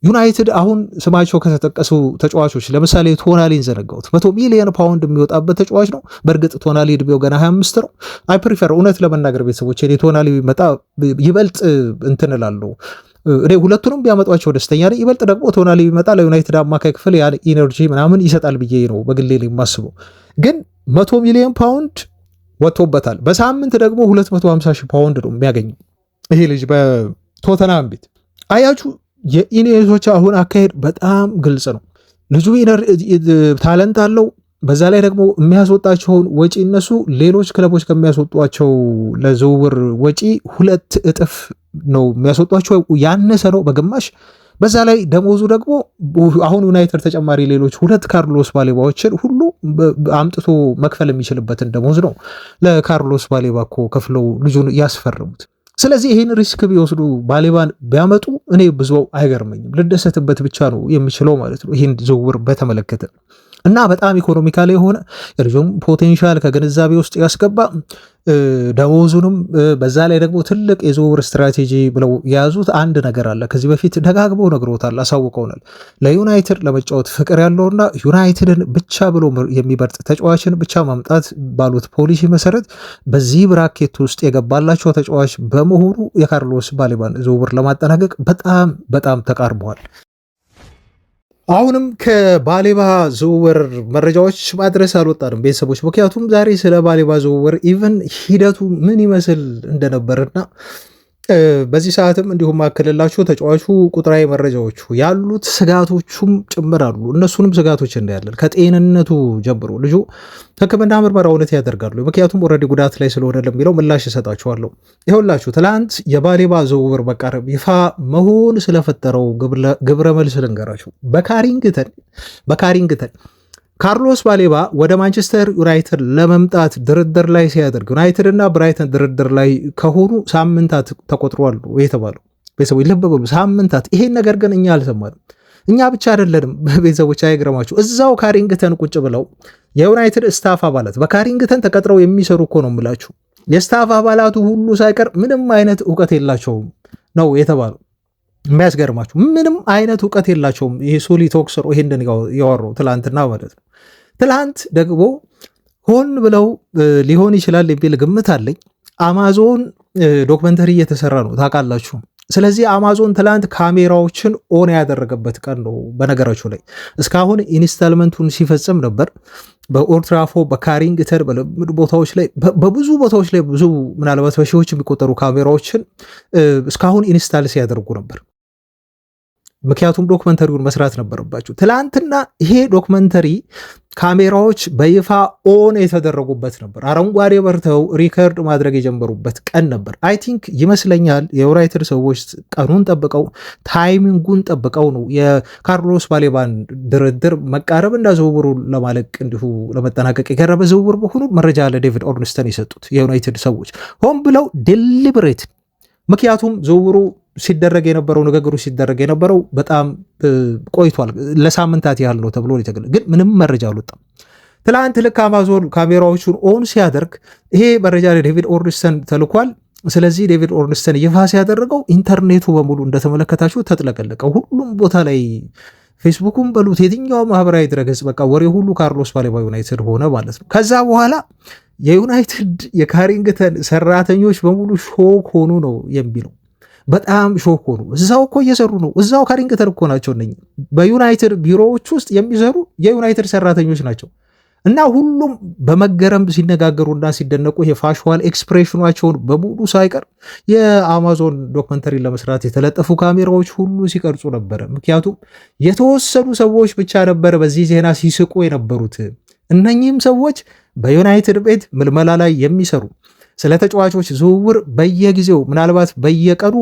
ዩናይትድ አሁን ስማቸው ከተጠቀሱ ተጫዋቾች ለምሳሌ ቶናሊን ዘነጋውት 100 ሚሊዮን ፓውንድ የሚወጣበት ተጫዋች ነው። በእርግጥ ቶናሊ እድሜው ገና 25 ነው። አይ ፕሪፈር እውነት ለመናገር ቤተሰቦች ቶናሊ ቢመጣ ይበልጥ እንትን እላለሁ እኔ ሁለቱንም ቢያመጧቸው ደስተኛ ነኝ። ይበልጥ ደግሞ ቶናሊ ቢመጣ ለዩናይትድ አማካይ ክፍል ያን ኢነርጂ ምናምን ይሰጣል ብዬ ነው በግሌ የማስበው። ግን 100 ሚሊዮን ፓውንድ ወጥቶበታል። በሳምንት ደግሞ 250 ሺህ ፓውንድ ነው የሚያገኘው ይሄ ልጅ በቶተናም ቤት። አያችሁ የኢኔዞች አሁን አካሄድ በጣም ግልጽ ነው። ልጁ ታለንት አለው። በዛ ላይ ደግሞ የሚያስወጣቸውን ወጪ እነሱ ሌሎች ክለቦች ከሚያስወጧቸው ለዝውውር ወጪ 2 እጥፍ ነው የሚያስወጧቸው፣ ያነሰ ነው በግማሽ። በዛ ላይ ደሞዙ ደግሞ አሁን ዩናይትድ ተጨማሪ ሌሎች 2 ካርሎስ ባሌባዎችን ሁሉ አምጥቶ መክፈል የሚችልበትን ደሞዝ ነው ለካርሎስ ባሌባ እኮ ከፍለው ልጁን ያስፈርሙት። ስለዚህ ይህን ሪስክ ቢወስዱ ባሌባን ቢያመጡ እኔ ብዙ አይገርመኝም፣ ልደሰትበት ብቻ ነው የሚችለው ማለት ነው ይህን ዝውውር በተመለከተ። እና በጣም ኢኮኖሚካል የሆነ የልጁም ፖቴንሻል ከግንዛቤ ውስጥ ያስገባ ደሞዙንም በዛ ላይ ደግሞ ትልቅ የዝውውር ስትራቴጂ ብለው የያዙት አንድ ነገር አለ። ከዚህ በፊት ደጋግበው ነግሮታል፣ አሳውቀውናል። ለዩናይትድ ለመጫወት ፍቅር ያለውና ዩናይትድን ብቻ ብሎ የሚበርጥ ተጫዋችን ብቻ ማምጣት ባሉት ፖሊሲ መሰረት በዚህ ብራኬት ውስጥ የገባላቸው ተጫዋች በመሆኑ የካርሎስ ባሌባን ዝውውር ለማጠናቀቅ በጣም በጣም ተቃርበዋል። አሁንም ከባሌባ ዝውውር መረጃዎች ማድረስ አልወጣንም ቤተሰቦች፣ ምክንያቱም ዛሬ ስለ ባሌባ ዝውውር ኢቨን ሂደቱ ምን ይመስል እንደነበርና በዚህ ሰዓትም እንዲሁም ማከልላችሁ ተጫዋቹ ቁጥራዊ መረጃዎቹ ያሉት ስጋቶቹም ጭምር አሉ። እነሱንም ስጋቶች እናያለን። ከጤንነቱ ጀምሮ ልጁ ሕክምና ምርመራ እውነት ያደርጋሉ፣ ምክንያቱም ኦልሬዲ ጉዳት ላይ ስለሆነ ለሚለው ምላሽ እሰጣችኋለሁ። ይኸውላችሁ ትላንት የባሌባ ዝውውር መቃረብ ይፋ መሆን ስለፈጠረው ግብረ መልስ ልንገራችሁ። በካሪንግተን ካርሎስ ባሌባ ወደ ማንቸስተር ዩናይትድ ለመምጣት ድርድር ላይ ሲያደርግ ዩናይትድ እና ብራይተን ድርድር ላይ ከሆኑ ሳምንታት ተቆጥሯል የተባለው ቤተሰቦች ልብ በሉ፣ ሳምንታት። ይሄን ነገር ግን እኛ አልሰማንም። እኛ ብቻ አይደለንም ቤተሰቦች፣ አይግረማችሁ። እዛው ካሪንግተን ቁጭ ብለው የዩናይትድ ስታፍ አባላት በካሪንግተን ተቀጥረው የሚሰሩ እኮ ነው የምላችሁ። የስታፍ አባላቱ ሁሉ ሳይቀር ምንም አይነት እውቀት የላቸውም ነው የተባለው። የሚያስገርማችሁ ምንም አይነት እውቀት የላቸውም። ይሄ ሶሊ ቶክሰር ይሄንን ያወራው ትላንትና ማለት ነው። ትላንት ደግሞ ሆን ብለው ሊሆን ይችላል የሚል ግምት አለኝ። አማዞን ዶክመንተሪ እየተሰራ ነው ታውቃላችሁ። ስለዚህ አማዞን ትላንት ካሜራዎችን ኦን ያደረገበት ቀን ነው። በነገራችሁ ላይ እስካሁን ኢንስታልመንቱን ሲፈጽም ነበር በኦልድ ትራፎርድ፣ በካሪንግተን፣ በልምድ ቦታዎች ላይ በብዙ ቦታዎች ላይ ብዙ ምናልባት በሺዎች የሚቆጠሩ ካሜራዎችን እስካሁን ኢንስታል ሲያደርጉ ነበር። ምክንያቱም ዶክመንተሪውን መስራት ነበረባቸው። ትላንትና ይሄ ዶክመንተሪ ካሜራዎች በይፋ ኦን የተደረጉበት ነበር። አረንጓዴ በርተው ሪከርድ ማድረግ የጀመሩበት ቀን ነበር። አይ ቲንክ ይመስለኛል የዩናይትድ ሰዎች ቀኑን ጠብቀው ታይሚንጉን ጠብቀው ነው የካርሎስ ባሌባን ድርድር መቃረብ እና ዝውውሩ ለማለቅ እንዲሁ ለመጠናቀቅ የቀረበ ዝውውር መሆኑ መረጃ ለዴቪድ ኦርንስተን የሰጡት የዩናይትድ ሰዎች ሆን ብለው ዴሊብሬት። ምክንያቱም ዝውውሩ ሲደረግ የነበረው ንግግሩ ሲደረግ የነበረው በጣም ቆይቷል፣ ለሳምንታት ያህል ነው ተብሎ ግን ምንም መረጃ አልወጣም። ትላንት ልክ አማዞን ካሜራዎቹን ኦን ሲያደርግ ይሄ መረጃ ለዴቪድ ኦርንስተን ተልኳል። ስለዚህ ዴቪድ ኦርንስተን ይፋ ሲያደረገው ኢንተርኔቱ በሙሉ እንደተመለከታችሁ ተጥለቀለቀ። ሁሉም ቦታ ላይ ፌስቡኩም በሉት የትኛው ማህበራዊ ድረገጽ በቃ ወሬ ሁሉ ካርሎስ ባሌባ ዩናይትድ ሆነ ማለት ነው። ከዛ በኋላ የዩናይትድ የካሪንግተን ሰራተኞች በሙሉ ሾክ ሆኑ ነው የሚለው። በጣም ሾክ ሆኑ። እዛው እኮ እየሰሩ ነው። እዛው ካሪንግተን እኮ ናቸው። በዩናይትድ ቢሮዎች ውስጥ የሚሰሩ የዩናይትድ ሰራተኞች ናቸው። እና ሁሉም በመገረም ሲነጋገሩና ሲደነቁ የፋሽዋል ኤክስፕሬሽናቸውን በሙሉ ሳይቀር የአማዞን ዶክመንተሪ ለመስራት የተለጠፉ ካሜራዎች ሁሉ ሲቀርጹ ነበረ። ምክንያቱም የተወሰኑ ሰዎች ብቻ ነበረ በዚህ ዜና ሲስቁ የነበሩት። እነኚህም ሰዎች በዩናይትድ ቤት ምልመላ ላይ የሚሰሩ ስለ ተጫዋቾች ዝውውር በየጊዜው ምናልባት በየቀኑ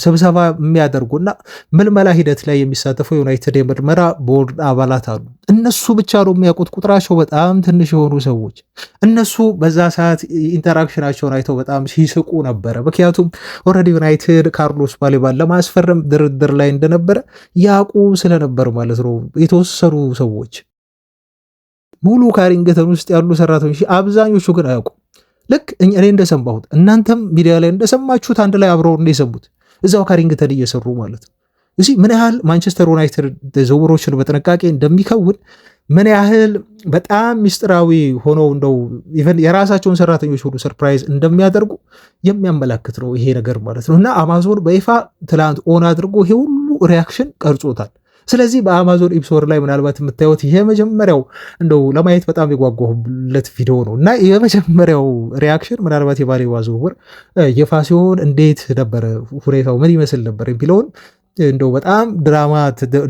ስብሰባ የሚያደርጉና ምልመላ ሂደት ላይ የሚሳተፉ ዩናይትድ የምርመራ ቦርድ አባላት አሉ። እነሱ ብቻ ነው የሚያውቁት፣ ቁጥራቸው በጣም ትንሽ የሆኑ ሰዎች። እነሱ በዛ ሰዓት ኢንተራክሽናቸውን አይተው በጣም ሲስቁ ነበረ። ምክንያቱም ኦልሬዲ ዩናይትድ ካርሎስ ባሌባን ለማስፈረም ድርድር ላይ እንደነበረ ያውቁ ስለነበር ማለት ነው። የተወሰኑ ሰዎች ሙሉ ካሪንግተን ውስጥ ያሉ ሰራተኞች፣ አብዛኞቹ ግን አያውቁም። ልክ እኔ እንደሰማሁት እናንተም ሚዲያ ላይ እንደሰማችሁት አንድ ላይ አብረው እንደሰሙት እዛው ካሪንግተን እየሰሩ ማለት ነው። እዚህ ምን ያህል ማንቸስተር ዩናይትድ ዝውውሮችን በጥንቃቄ እንደሚከውን ምን ያህል በጣም ሚስጥራዊ ሆነው እንደው ኢቨን የራሳቸውን ሰራተኞች ሁሉ ሰርፕራይዝ እንደሚያደርጉ የሚያመላክት ነው ይሄ ነገር ማለት ነው። እና አማዞን በይፋ ትላንት ኦን አድርጎ ይሄ ሁሉ ሪያክሽን ቀርጾታል። ስለዚህ በአማዞን ኢፕሶር ላይ ምናልባት የምታዩት የመጀመሪያው እንደው ለማየት በጣም የጓጓሁለት ቪዲዮ ነው እና የመጀመሪያው ሪያክሽን ምናልባት የባሌባ ዝውውር ይፋ ሲሆን እንዴት ነበረ ሁኔታው ምን ይመስል ነበር የሚለውን እንደው በጣም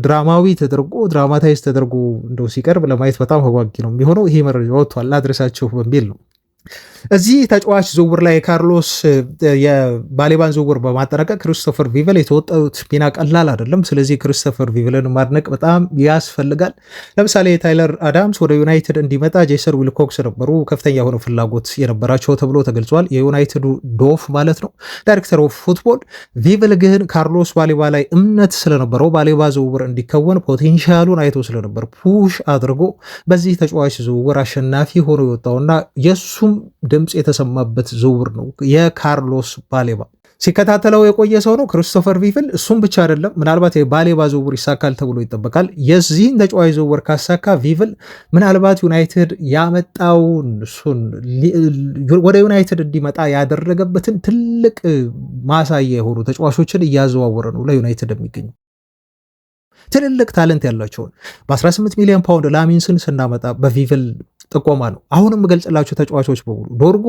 ድራማዊ ተደርጎ ድራማታይዝ ተደርጎ እንደው ሲቀርብ ለማየት በጣም አጓጊ ነው የሚሆነው። ይሄ መረጃ ወጥቷል ላድረሳችሁ በሚል ነው። እዚህ ተጫዋች ዝውውር ላይ ካርሎስ የባሌባን ዝውውር በማጠናቀቅ ክሪስቶፈር ቪቨል የተወጣዩት ሚና ቀላል አይደለም። ስለዚህ ክሪስቶፈር ቪቨልን ማድነቅ በጣም ያስፈልጋል። ለምሳሌ ታይለር አዳምስ ወደ ዩናይትድ እንዲመጣ ጄሰን ዊልኮክስ ነበሩ ከፍተኛ የሆነ ፍላጎት የነበራቸው ተብሎ ተገልጿል። የዩናይትዱ ዶፍ ማለት ነው ዳይሬክተር ኦፍ ፉትቦል። ቪቨል ግን ካርሎስ ባሌባ ላይ እምነት ስለነበረው ባሌባ ዝውውር እንዲከወን ፖቴንሻሉን አይቶ ስለነበር ፑሽ አድርጎ በዚህ ተጫዋች ዝውውር አሸናፊ ሆኖ የወጣውና የሱም ድምፅ የተሰማበት ዝውውር ነው የካርሎስ ባሌባ። ሲከታተለው የቆየ ሰው ነው ክሪስቶፈር ቪቨል። እሱም ብቻ አይደለም፣ ምናልባት የባሌባ ዝውውር ይሳካል ተብሎ ይጠበቃል። የዚህን ተጫዋች ዝውውር ካሳካ ቪቨል ምናልባት ዩናይትድ ያመጣውን እሱን ወደ ዩናይትድ እንዲመጣ ያደረገበትን ትልቅ ማሳያ የሆኑ ተጫዋቾችን እያዘዋወረ ነው ለዩናይትድ የሚገኙ ትልልቅ ታለንት ያላቸውን። በ18 ሚሊዮን ፓውንድ ላሚንስን ስናመጣ በቪቨል ጥቆማ ነው። አሁንም የምገልጽላቸው ተጫዋቾች በሙሉ ዶርጉ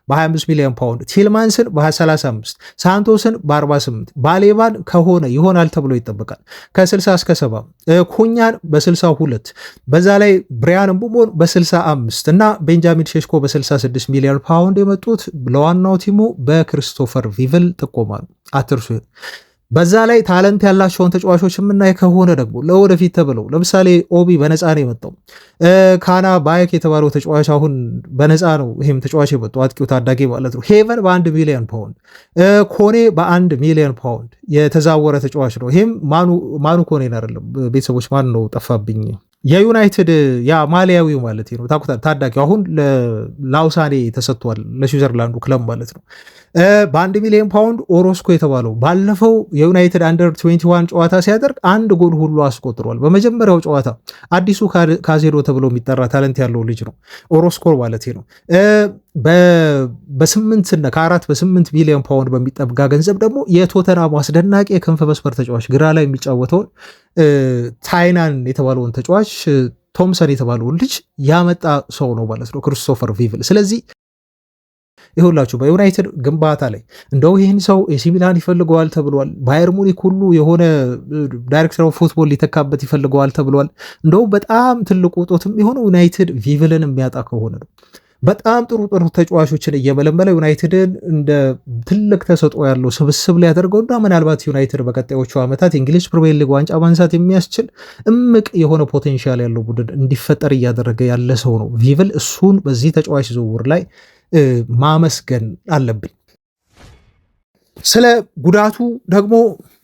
በ25 ሚሊዮን ፓውንድ፣ ቲልማንስን በ35፣ ሳንቶስን በ48፣ ባሌባን ከሆነ ይሆናል ተብሎ ይጠበቃል ከ60 እስከ 70፣ ኩኛን በ62፣ በዛ ላይ ብሪያን ምቡሞን በ65 እና ቤንጃሚን ሼሽኮ በ66 ሚሊዮን ፓውንድ የመጡት ለዋናው ቲሙ በክሪስቶፈር ቪቨል ጥቆማ ነው። አትርሱ። በዛ ላይ ታለንት ያላቸውን ተጫዋቾች የምናይ ከሆነ ደግሞ ለወደፊት ተብለው ለምሳሌ ኦቢ በነፃ ነው የመጣው። ካና ባይክ የተባለው ተጫዋች አሁን በነፃ ነው ይህም ተጫዋች የመጣው አጥቂው ታዳጊ ማለት ነው። ሄቨን በ1 ሚሊዮን ፓውንድ፣ ኮኔ በ1 ሚሊዮን ፓውንድ የተዛወረ ተጫዋች ነው። ይህም ማኑ ኮኔን አይደለም ቤተሰቦች፣ ማን ነው ጠፋብኝ፣ የዩናይትድ ያ ማሊያዊው ማለት ነው ታዳጊው አሁን ላውሳኔ ተሰጥቷል ለስዊዘርላንዱ ክለብ ማለት ነው። በ1 ሚሊዮን ፓውንድ ኦሮስኮ የተባለው ባለፈው የዩናይትድ አንደር 21 ጨዋታ ሲያደርግ 1 ጎል ሁሉ አስቆጥሯል። በመጀመሪያው ጨዋታ አዲሱ ካዜዶ ተብሎ የሚጠራ ታለንት ያለው ልጅ ነው ኦሮስኮ ማለት ነው። ከ4 ሚሊዮን ፓውንድ በሚጠጋ ገንዘብ ደግሞ የቶተናሙ አስደናቂ የክንፍ መስመር ተጫዋች ግራ ላይ የሚጫወተውን ታይናን የተባለውን ተጫዋች ቶምሰን የተባለውን ልጅ ያመጣ ሰው ነው ማለት ነው ክሪስቶፈር ቪቨል። ስለዚህ ይሁላችሁ በዩናይትድ ግንባታ ላይ እንደው ይህን ሰው ኤሲ ሚላን ይፈልገዋል ተብሏል። ባየር ሙኒክ ሁሉ የሆነ ዳይሬክተር ኦፍ ፉትቦል ሊተካበት ይፈልገዋል ተብሏል። እንደው በጣም ትልቁ ጦትም የሆነው ዩናይትድ ቪቨልን የሚያጣ ከሆነ ነው። በጣም ጥሩ ተጫዋቾችን እየመለመለ ዩናይትድን እንደ ትልቅ ተሰጥኦ ያለው ስብስብ ሊያደርገውና ምናልባት ዩናይትድ በቀጣዮቹ ዓመታት የእንግሊዝ ፕሪሚየር ሊግ ዋንጫ ማንሳት የሚያስችል እምቅ የሆነ ፖቴንሻል ያለው ቡድን እንዲፈጠር እያደረገ ያለ ሰው ነው ቪቨል። እሱን በዚህ ተጫዋች ዝውውር ላይ ማመስገን አለብን። ስለ ጉዳቱ ደግሞ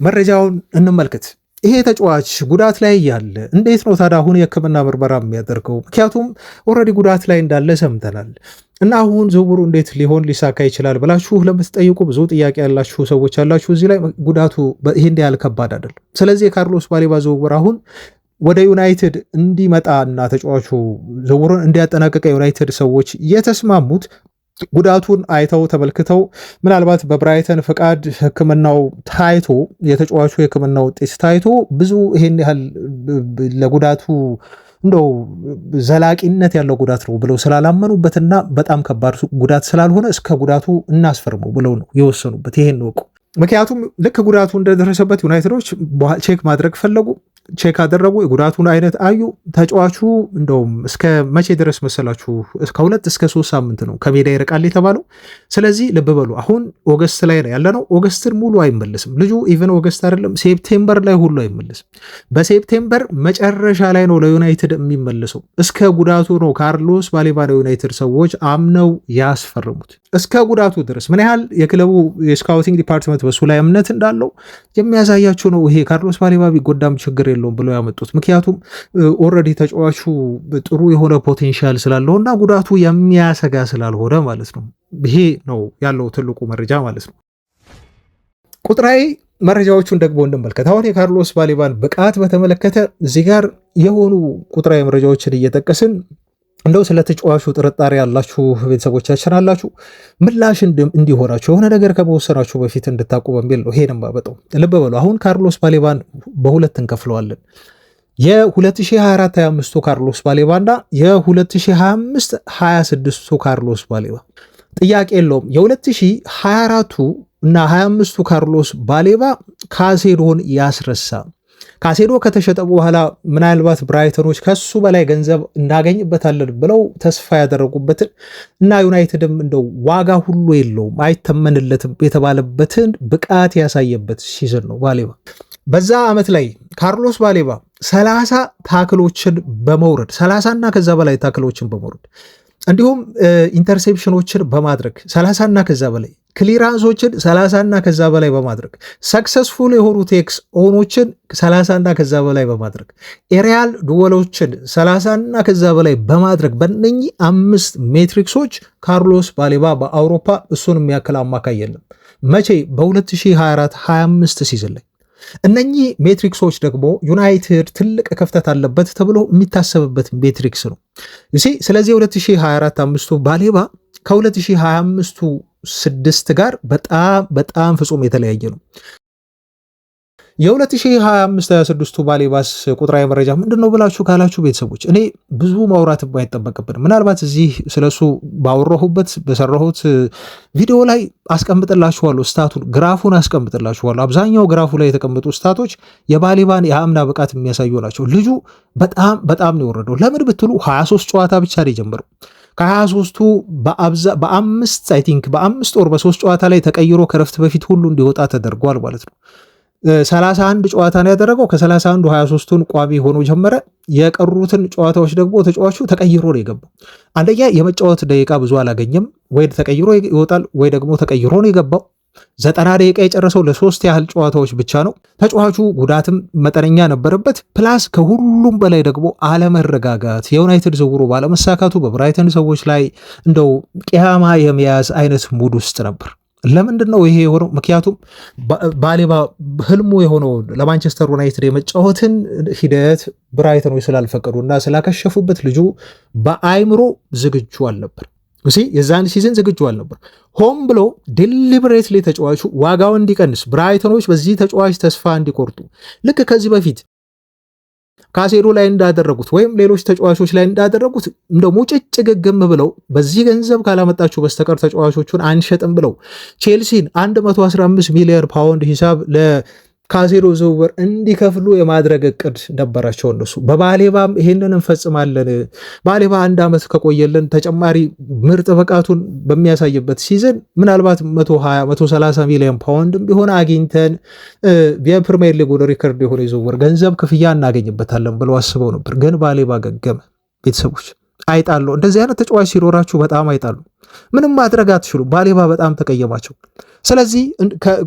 መረጃውን እንመልከት። ይሄ ተጫዋች ጉዳት ላይ ያለ እንዴት ነው ታዲያ አሁን የሕክምና ምርመራ የሚያደርገው? ምክንያቱም ኦልሬዲ ጉዳት ላይ እንዳለ ሰምተናል እና አሁን ዝውውሩ እንዴት ሊሳካ ይችላል ብላችሁ ለምትጠይቁ ብዙ ጥያቄ ያላችሁ ሰዎች ያላችሁ፣ እዚህ ላይ ጉዳቱ ይሄን ያህል ከባድ አይደለም። ስለዚህ የካርሎስ ባሌባ ዝውውር አሁን ወደ ዩናይትድ እንዲመጣ እና ተጫዋቹ ዝውውሩን እንዲያጠናቀቀ ዩናይትድ ሰዎች የተስማሙት ጉዳቱን አይተው ተመልክተው ምናልባት በብራይተን ፈቃድ ሕክምናው ታይቶ የተጫዋቹ የሕክምና ውጤት ታይቶ ብዙ ይሄን ያህል ለጉዳቱ እንደው ዘላቂነት ያለው ጉዳት ነው ብለው ስላላመኑበትና በጣም ከባድ ጉዳት ስላልሆነ እስከ ጉዳቱ እናስፈርመው ብለው ነው የወሰኑበት። ይሄን ነው። ምክንያቱም ልክ ጉዳቱ እንደደረሰበት ዩናይትዶች ቼክ ማድረግ ፈለጉ። ቼክ አደረጉ። የጉዳቱን አይነት አዩ። ተጫዋቹ እንደውም እስከ መቼ ድረስ መሰላችሁ? ከ2 እስከ 3 ሳምንት ነው ከሜዳ ይርቃል የተባለው። ስለዚህ ልብ በሉ አሁን ኦገስት ላይ ነው ያለነው። ኦገስትን ሙሉ አይመለስም ልጁ። ኢቨን ኦገስት አይደለም ሴፕቴምበር ላይ ሁሉ አይመለስም። በሴፕቴምበር መጨረሻ ላይ ነው ለዩናይትድ የሚመለሰው። እስከ ጉዳቱ ነው ካርሎስ ባሌባ ዩናይትድ ሰዎች አምነው ያስፈርሙት እስከ ጉዳቱ ድረስ። ምን ያህል የክለቡ የስካውቲንግ ዲፓርትመንት በሱ ላይ እምነት እንዳለው የሚያሳያቸው ነው። ይሄ ካርሎስ ባሌባ ቢጎዳም ችግር የለውም ብለው ያመጡት። ምክንያቱም ኦልሬዲ ተጫዋቹ ጥሩ የሆነ ፖቴንሻል ስላለው እና ጉዳቱ የሚያሰጋ ስላልሆነ ማለት ነው። ይሄ ነው ያለው ትልቁ መረጃ ማለት ነው። ቁጥራዊ መረጃዎቹን ደግሞ እንመልከት። አሁን የካርሎስ ባሌባን ብቃት በተመለከተ እዚህ ጋር የሆኑ ቁጥራዊ መረጃዎችን እየጠቀስን እንደው ስለ ተጫዋቹ ጥርጣሬ ያላችሁ ቤተሰቦቻችን አላችሁ፣ ምላሽ እንዲሆናችሁ የሆነ ነገር ከመወሰናችሁ በፊት እንድታቁ በሚል ነው። ይሄንም ባበጠው ልብ በሉ። አሁን ካርሎስ ባሌባን በሁለት እንከፍለዋለን። የ2024-25 ካርሎስ ባሌባ እና የ2025-26 ካርሎስ ባሌባ ጥያቄ የለውም። የ2024 እና 25 ካርሎስ ባሌባ ካሴዶን ያስረሳ። ካሴዶ ከተሸጠ በኋላ ምናልባት ብራይተኖች ከሱ በላይ ገንዘብ እናገኝበታለን ብለው ተስፋ ያደረጉበትን እና ዩናይትድም እንደው ዋጋ ሁሉ የለውም አይተመንለትም የተባለበትን ብቃት ያሳየበት ሲዝን ነው ባሌባ። በዛ ዓመት ላይ ካርሎስ ባሌባ 30 ታክሎችን በመውረድ 30 እና ከዛ በላይ ታክሎችን በመውረድ እንዲሁም ኢንተርሴፕሽኖችን በማድረግ 30 እና ከዛ በላይ ክሊራንሶችን 30 እና ከዛ በላይ በማድረግ ሰክሰስፉል የሆኑ ቴክስ ኦኖችን 30 እና ከዛ በላይ በማድረግ ኤሪያል ዱወሎችን 30 እና ከዛ በላይ በማድረግ በእነኚህ 5 ሜትሪክሶች ካርሎስ ባሌባ በአውሮፓ እሱን የሚያክል አማካይ የለም። መቼ? በ2024-25 ሲዝን ላይ። እነኚህ ሜትሪክሶች ደግሞ ዩናይትድ ትልቅ ክፍተት አለበት ተብሎ የሚታሰብበት ሜትሪክስ ነው። ስለዚህ 2024-25 ባሌባ ከ2025 6 ጋር በጣም ፍጹም የተለያየ ነው። የ2025-26 ባሌባስ ቁጥራዊ መረጃ ምንድን ነው ብላችሁ ካላችሁ ቤተሰቦች እኔ ብዙ ማውራት ባይጠበቅብን ምናልባት እዚህ ስለሱ ባወራሁበት በሰራሁት ቪዲዮ ላይ አስቀምጥላችኋለሁ። ስታቱን ግራፉን አስቀምጥላችኋለሁ። አብዛኛው ግራፉ ላይ የተቀመጡ ስታቶች የባሌባን የአምና ብቃት የሚያሳዩ ናቸው። ልጁ በጣም ነው የወረደው። ለምን ብትሉ 23 ጨዋታ ብቻ ነው የጀመረው። ከ23ቱ በ5 ወር በ3 ጨዋታ ላይ ተቀይሮ ከረፍት በፊት ሁሉ እንዲወጣ ተደርጓል ማለት ነው። 31 ጨዋታ ነው ያደረገው። ከ31 23ቱን ቋሚ ሆኖ ጀመረ። የቀሩትን ጨዋታዎች ደግሞ ተጫዋቹ ተቀይሮ ነው የገባው። አንደኛ የመጫወት ደቂቃ ብዙ አላገኘም። ወይ ተቀይሮ ይወጣል ወይ ደግሞ ተቀይሮ ነው የገባው። 90 ደቂቃ የጨረሰው ለ3 ያህል ጨዋታዎች ብቻ ነው። ተጫዋቹ ጉዳትም መጠነኛ ነበረበት። ፕላስ ከሁሉም በላይ ደግሞ አለመረጋጋት፣ የዩናይትድ ዝውውሩ ባለመሳካቱ በብራይተን ሰዎች ላይ እንደው ቅያማ የመያዝ አይነት ሙድ ውስጥ ነበር። ለምንድን ነው ይሄ የሆነው? ምክንያቱም ባሌባ ህልሙ የሆነው ለማንቸስተር ዩናይትድ የመጫወትን ሂደት ብራይተኖች ስላልፈቀዱና ስላከሸፉበት ልጁ በአይምሮ ዝግጁ አልነበር። የዛን ሲዝን ዝግጁ አልነበር። ሆም ብሎ ዴሊብሬትሊ ተጫዋቹ ዋጋው እንዲቀንስ ብራይተኖች በዚህ ተጫዋች ተስፋ እንዲቆርጡ ልክ ከዚህ በፊት ካሴዶ ላይ እንዳደረጉት ወይም ሌሎች ተጫዋቾች ላይ እንዳደረጉት እንደ ሙጭጭ ግግም ብለው በዚህ ገንዘብ ካላመጣችሁ በስተቀር ተጫዋቾቹን አንሸጥም ብለው ቼልሲን 115 ሚሊዮን ፓውንድ ሂሳብ ለካሴዶ ዝውውር እንዲከፍሉ የማድረግ እቅድ ነበራቸው እነሱ። በባሌባም ይሄንን እንፈጽማለን፣ ባሌባ 1 ዓመት ከቆየልን ተጨማሪ ምርጥ ብቃቱን በሚያሳይበት ሲዝን ምናልባት 120-130 ሚሊዮን ፓውንድ ቢሆን አግኝተን የፕሪሚየር ሊጉን ሪከርድ የሆነ የዝውውር ገንዘብ ክፍያ እናገኝበታለን ብለው አስበው ነበር። ግን ባሌባ ገገመ። ቤተሰቦች አይጣሉ። እንደዚህ አይነት ተጫዋች ሲኖራችሁ በጣም አይጣሉ። ምንም ማድረግ አትችሉም። ባሌባ በጣም ተቀየማቸው። ስለዚህ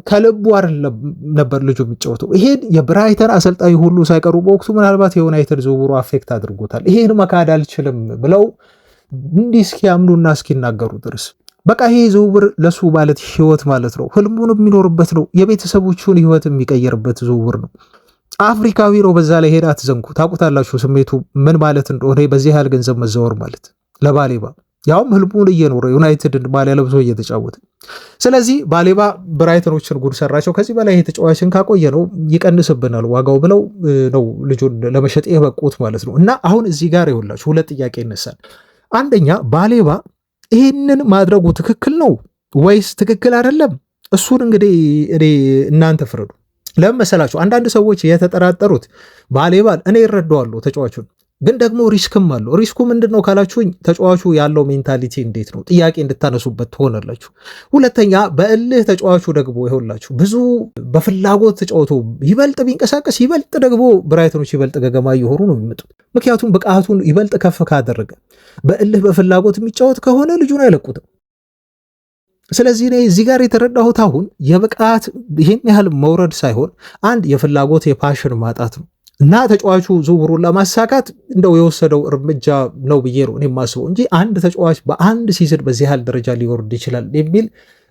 ከልቡ አይደለም ነበር ልጁ የሚጫወተው። ይሄን የብራይተን አሰልጣኝ ሁሉ ሳይቀሩ በወቅቱ ምናልባት የዩናይትድ ዝውውሩ አፌክት አድርጎታል። ይሄን መካድ አልችልም ብለው እንዲህ እስኪያምኑና እስኪናገሩ ድረስ በቃ ይሄ ዝውውር ለሱ ማለት ህይወት ማለት ነው። ህልሙን የሚኖርበት ነው። የቤተሰቦቹን ህይወት የሚቀየርበት ዝውውር ነው። አፍሪካዊ ነው። በዛ ላይ ሄዳ አትዘንኩ። ታውቁታላችሁ ስሜቱ ምን ማለት እንደሆነ። በዚህ ያህል ገንዘብ መዘወር ማለት ለባሌባ ያውም ህልሙን እየኖረ ዩናይትድን ማሊያ ለብሶ እየተጫወተ። ስለዚህ ባሌባ ብራይተኖችን ጉድ ሰራቸው። ከዚህ በላይ ተጫዋችን ካቆየ ነው ይቀንስብናል ዋጋው ብለው ነው ልጁን ለመሸጥ የበቁት ማለት ነው። እና አሁን እዚህ ጋር ይኸውላችሁ ሁለት ጥያቄ ይነሳል። አንደኛ ባሌባ ይህንን ማድረጉ ትክክል ነው ወይስ ትክክል አይደለም? እሱን እንግዲህ እኔ እናንተ ፍረዱ። ለምን መሰላችሁ? አንዳንድ ሰዎች የተጠራጠሩት ባሌባን እኔ ይረዳዋለሁ ተጫዋቹን፣ ግን ደግሞ ሪስክም አለው። ሪስኩ ምንድን ነው ካላችሁኝ፣ ተጫዋቹ ያለው ሜንታሊቲ እንዴት ነው ጥያቄ እንድታነሱበት ትሆናላችሁ። ሁለተኛ በእልህ ተጫዋቹ ደግሞ ይሆንላችሁ ብዙ በፍላጎት ተጫውቶ ይበልጥ ቢንቀሳቀስ ይበልጥ ደግሞ ብራይተኖች ይበልጥ ገገማ እየሆኑ ነው የሚመጡት። ምክንያቱም ብቃቱን ይበልጥ ከፍ ካደረገ በእልህ በፍላጎት የሚጫወት ከሆነ ልጁን አይለቁትም። ስለዚህ እኔ እዚህ ጋር የተረዳሁት አሁን የብቃት ይህን ያህል መውረድ ሳይሆን አንድ የፍላጎት የፓሽን ማጣት ነው እና ተጫዋቹ ዝውውሩን ለማሳካት እንደው የወሰደው እርምጃ ነው ብዬ ነው እኔ የማስበው እንጂ አንድ ተጫዋች በአንድ ሲዝን በዚህ ያህል ደረጃ ሊወርድ ይችላል የሚል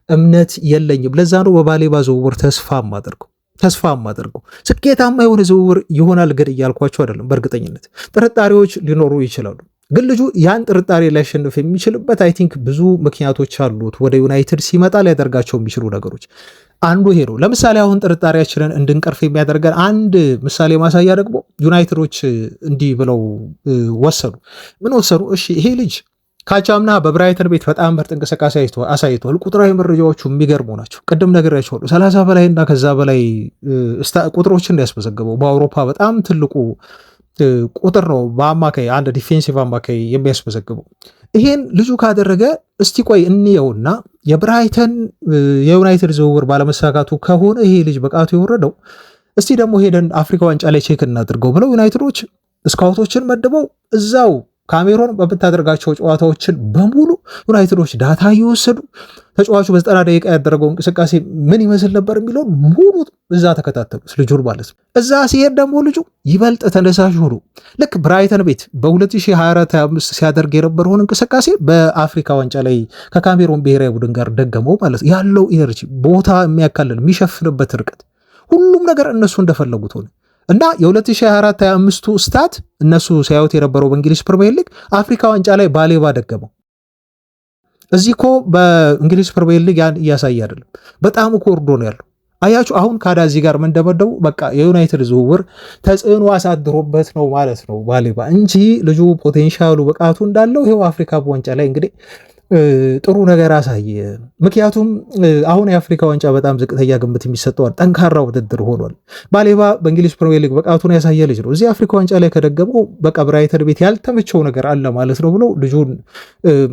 እምነት የለኝም። ለዛ ነው በባሌባ ዝውውር ተስፋ የማደርገው። ስኬታማ የሆነ ዝውውር ይሆናል ግን እያልኳቸው አይደለም። በእርግጠኝነት ጥርጣሬዎች ሊኖሩ ይችላሉ፣ ግን ልጁ ያን ጥርጣሬ ሊያሸንፍ የሚችልበት አይ ቲንክ ብዙ ምክንያቶች አሉት። ወደ ዩናይትድ ሲመጣ ሊያደርጋቸው የሚችሉ ነገሮች አንዱ ይሄ ነው። ለምሳሌ አሁን ጥርጣሬያችንን እንድንቀርፍ የሚያደርገን አንድ ምሳሌ ማሳያ ደግሞ ዩናይትዶች እንዲህ ብለው ወሰኑ። ምን ወሰኑ? እሺ ይሄ ልጅ ካቻምና በብራይተን ቤት በጣም ምርጥ እንቅስቃሴ አሳይቷል። ቁጥራዊ መረጃዎቹ የሚገርሙ ናቸው። ቅድም ነግሬያቸዋለሁ። 30 በላይ እና ከዛ በላይ ቁጥሮችን ያስመዘገበው በአውሮፓ በጣም ትልቁ ቁጥር ነው። በአማካይ አንድ ዲፌንሲቭ አማካይ የሚያስመዘግበው ይሄን ልጁ ካደረገ እስቲ ቆይ እንየውና የብራይተን የዩናይትድ ዝውውር ባለመሳካቱ ከሆነ ይሄ ልጅ ብቃቱ የወረደው እስቲ ደግሞ ሄደን አፍሪካ ዋንጫ ላይ ቼክ እናድርገው ብለው ዩናይትዶች ስካውቶችን መድበው እዛው ካሜሮን በምታደርጋቸው ጨዋታዎችን በሙሉ ዩናይትዶች ዳታ እየወሰዱ ተጫዋቹ በ90 ደቂቃ ያደረገው እንቅስቃሴ ምን ይመስል ነበር የሚለውን ሙሉ እዛ ተከታተሉት ልጁን ማለት ነው። እዛ ሲሄድ ደግሞ ልጁ ይበልጥ ተነሳሽ ሆኖ ልክ ብራይተን ቤት በ2024/25 ሲያደርግ የነበረውን እንቅስቃሴ በአፍሪካ ዋንጫ ላይ ከካሜሮን ብሔራዊ ቡድን ጋር ደገመው ማለት ነው። ያለው ኢነርጂ፣ ቦታ የሚያካልል የሚሸፍንበት ርቀት፣ ሁሉም ነገር እነሱ እንደፈለጉት ሆነ እና የ2024/25ቱ ስታት እነሱ ሲያዩት የነበረው በእንግሊዝ ፕሪሚየር ሊግ አፍሪካ ዋንጫ ላይ ባሌባ ደገመው። እዚህ እኮ በእንግሊዝ ፕሪሚየር ሊግ ያን እያሳየ አይደለም። በጣም እኮ ወርዶ ነው ያለው። አያችሁ አሁን ካዳዚ ጋር ምን እንደመደቡ በቃ የዩናይትድ ዝውውር ተጽዕኖ አሳድሮበት ነው ማለት ነው ባሌባ እንጂ ልጁ ፖቴንሻሉ ብቃቱ እንዳለው ይሄው አፍሪካ ዋንጫ ላይ እንግዲህ ጥሩ ነገር አሳየ። ምክንያቱም አሁን የአፍሪካ ዋንጫ በጣም ዝቅተኛ ግምት የሚሰጠዋል፣ ጠንካራ ውድድር ሆኗል። ባሌባ በእንግሊዝ ፕሪሚየር ሊግ ብቃቱን ያሳየ ልጅ ነው። እዚህ አፍሪካ ዋንጫ ላይ ከደገመው በቃ ብራይተን ቤት ያልተመቸው ነገር አለ ማለት ነው ብለው ልጁን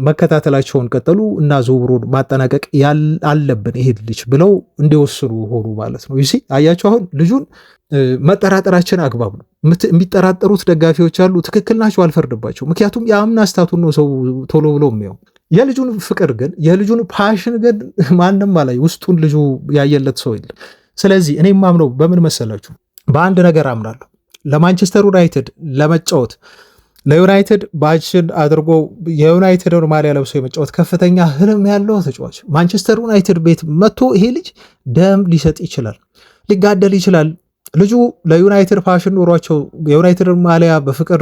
መከታተላቸውን ቀጠሉ እና ዝውውሩን ማጠናቀቅ አለብን ይሄድ ልጅ ብለው እንዲወስኑ ሆኑ ማለት ነው። ይሲ አያቸው አሁን ልጁን መጠራጠራችን አግባብ ነው። የሚጠራጠሩት ደጋፊዎች አሉ፣ ትክክል ናቸው፣ አልፈርድባቸው። ምክንያቱም የአምና ስታቱን ነው ሰው ቶሎ ብሎ የሚያው የልጁን ፍቅር ግን የልጁን ፓሽን ግን ማንም አላይ ውስጡን ልጁ ያየለት ሰው የለም። ስለዚህ እኔ ማምነው በምን መሰላችሁ? በአንድ ነገር አምናለሁ። ለማንቸስተር ዩናይትድ ለመጫወት ለዩናይትድ ባችን አድርጎ የዩናይትድን ማሊያ ለብሶ የመጫወት ከፍተኛ ህልም ያለው ተጫዋች ማንቸስተር ዩናይትድ ቤት መጥቶ ይሄ ልጅ ደም ሊሰጥ ይችላል፣ ሊጋደል ይችላል። ልጁ ለዩናይትድ ፓሽን ኖሯቸው የዩናይትድን ማሊያ በፍቅር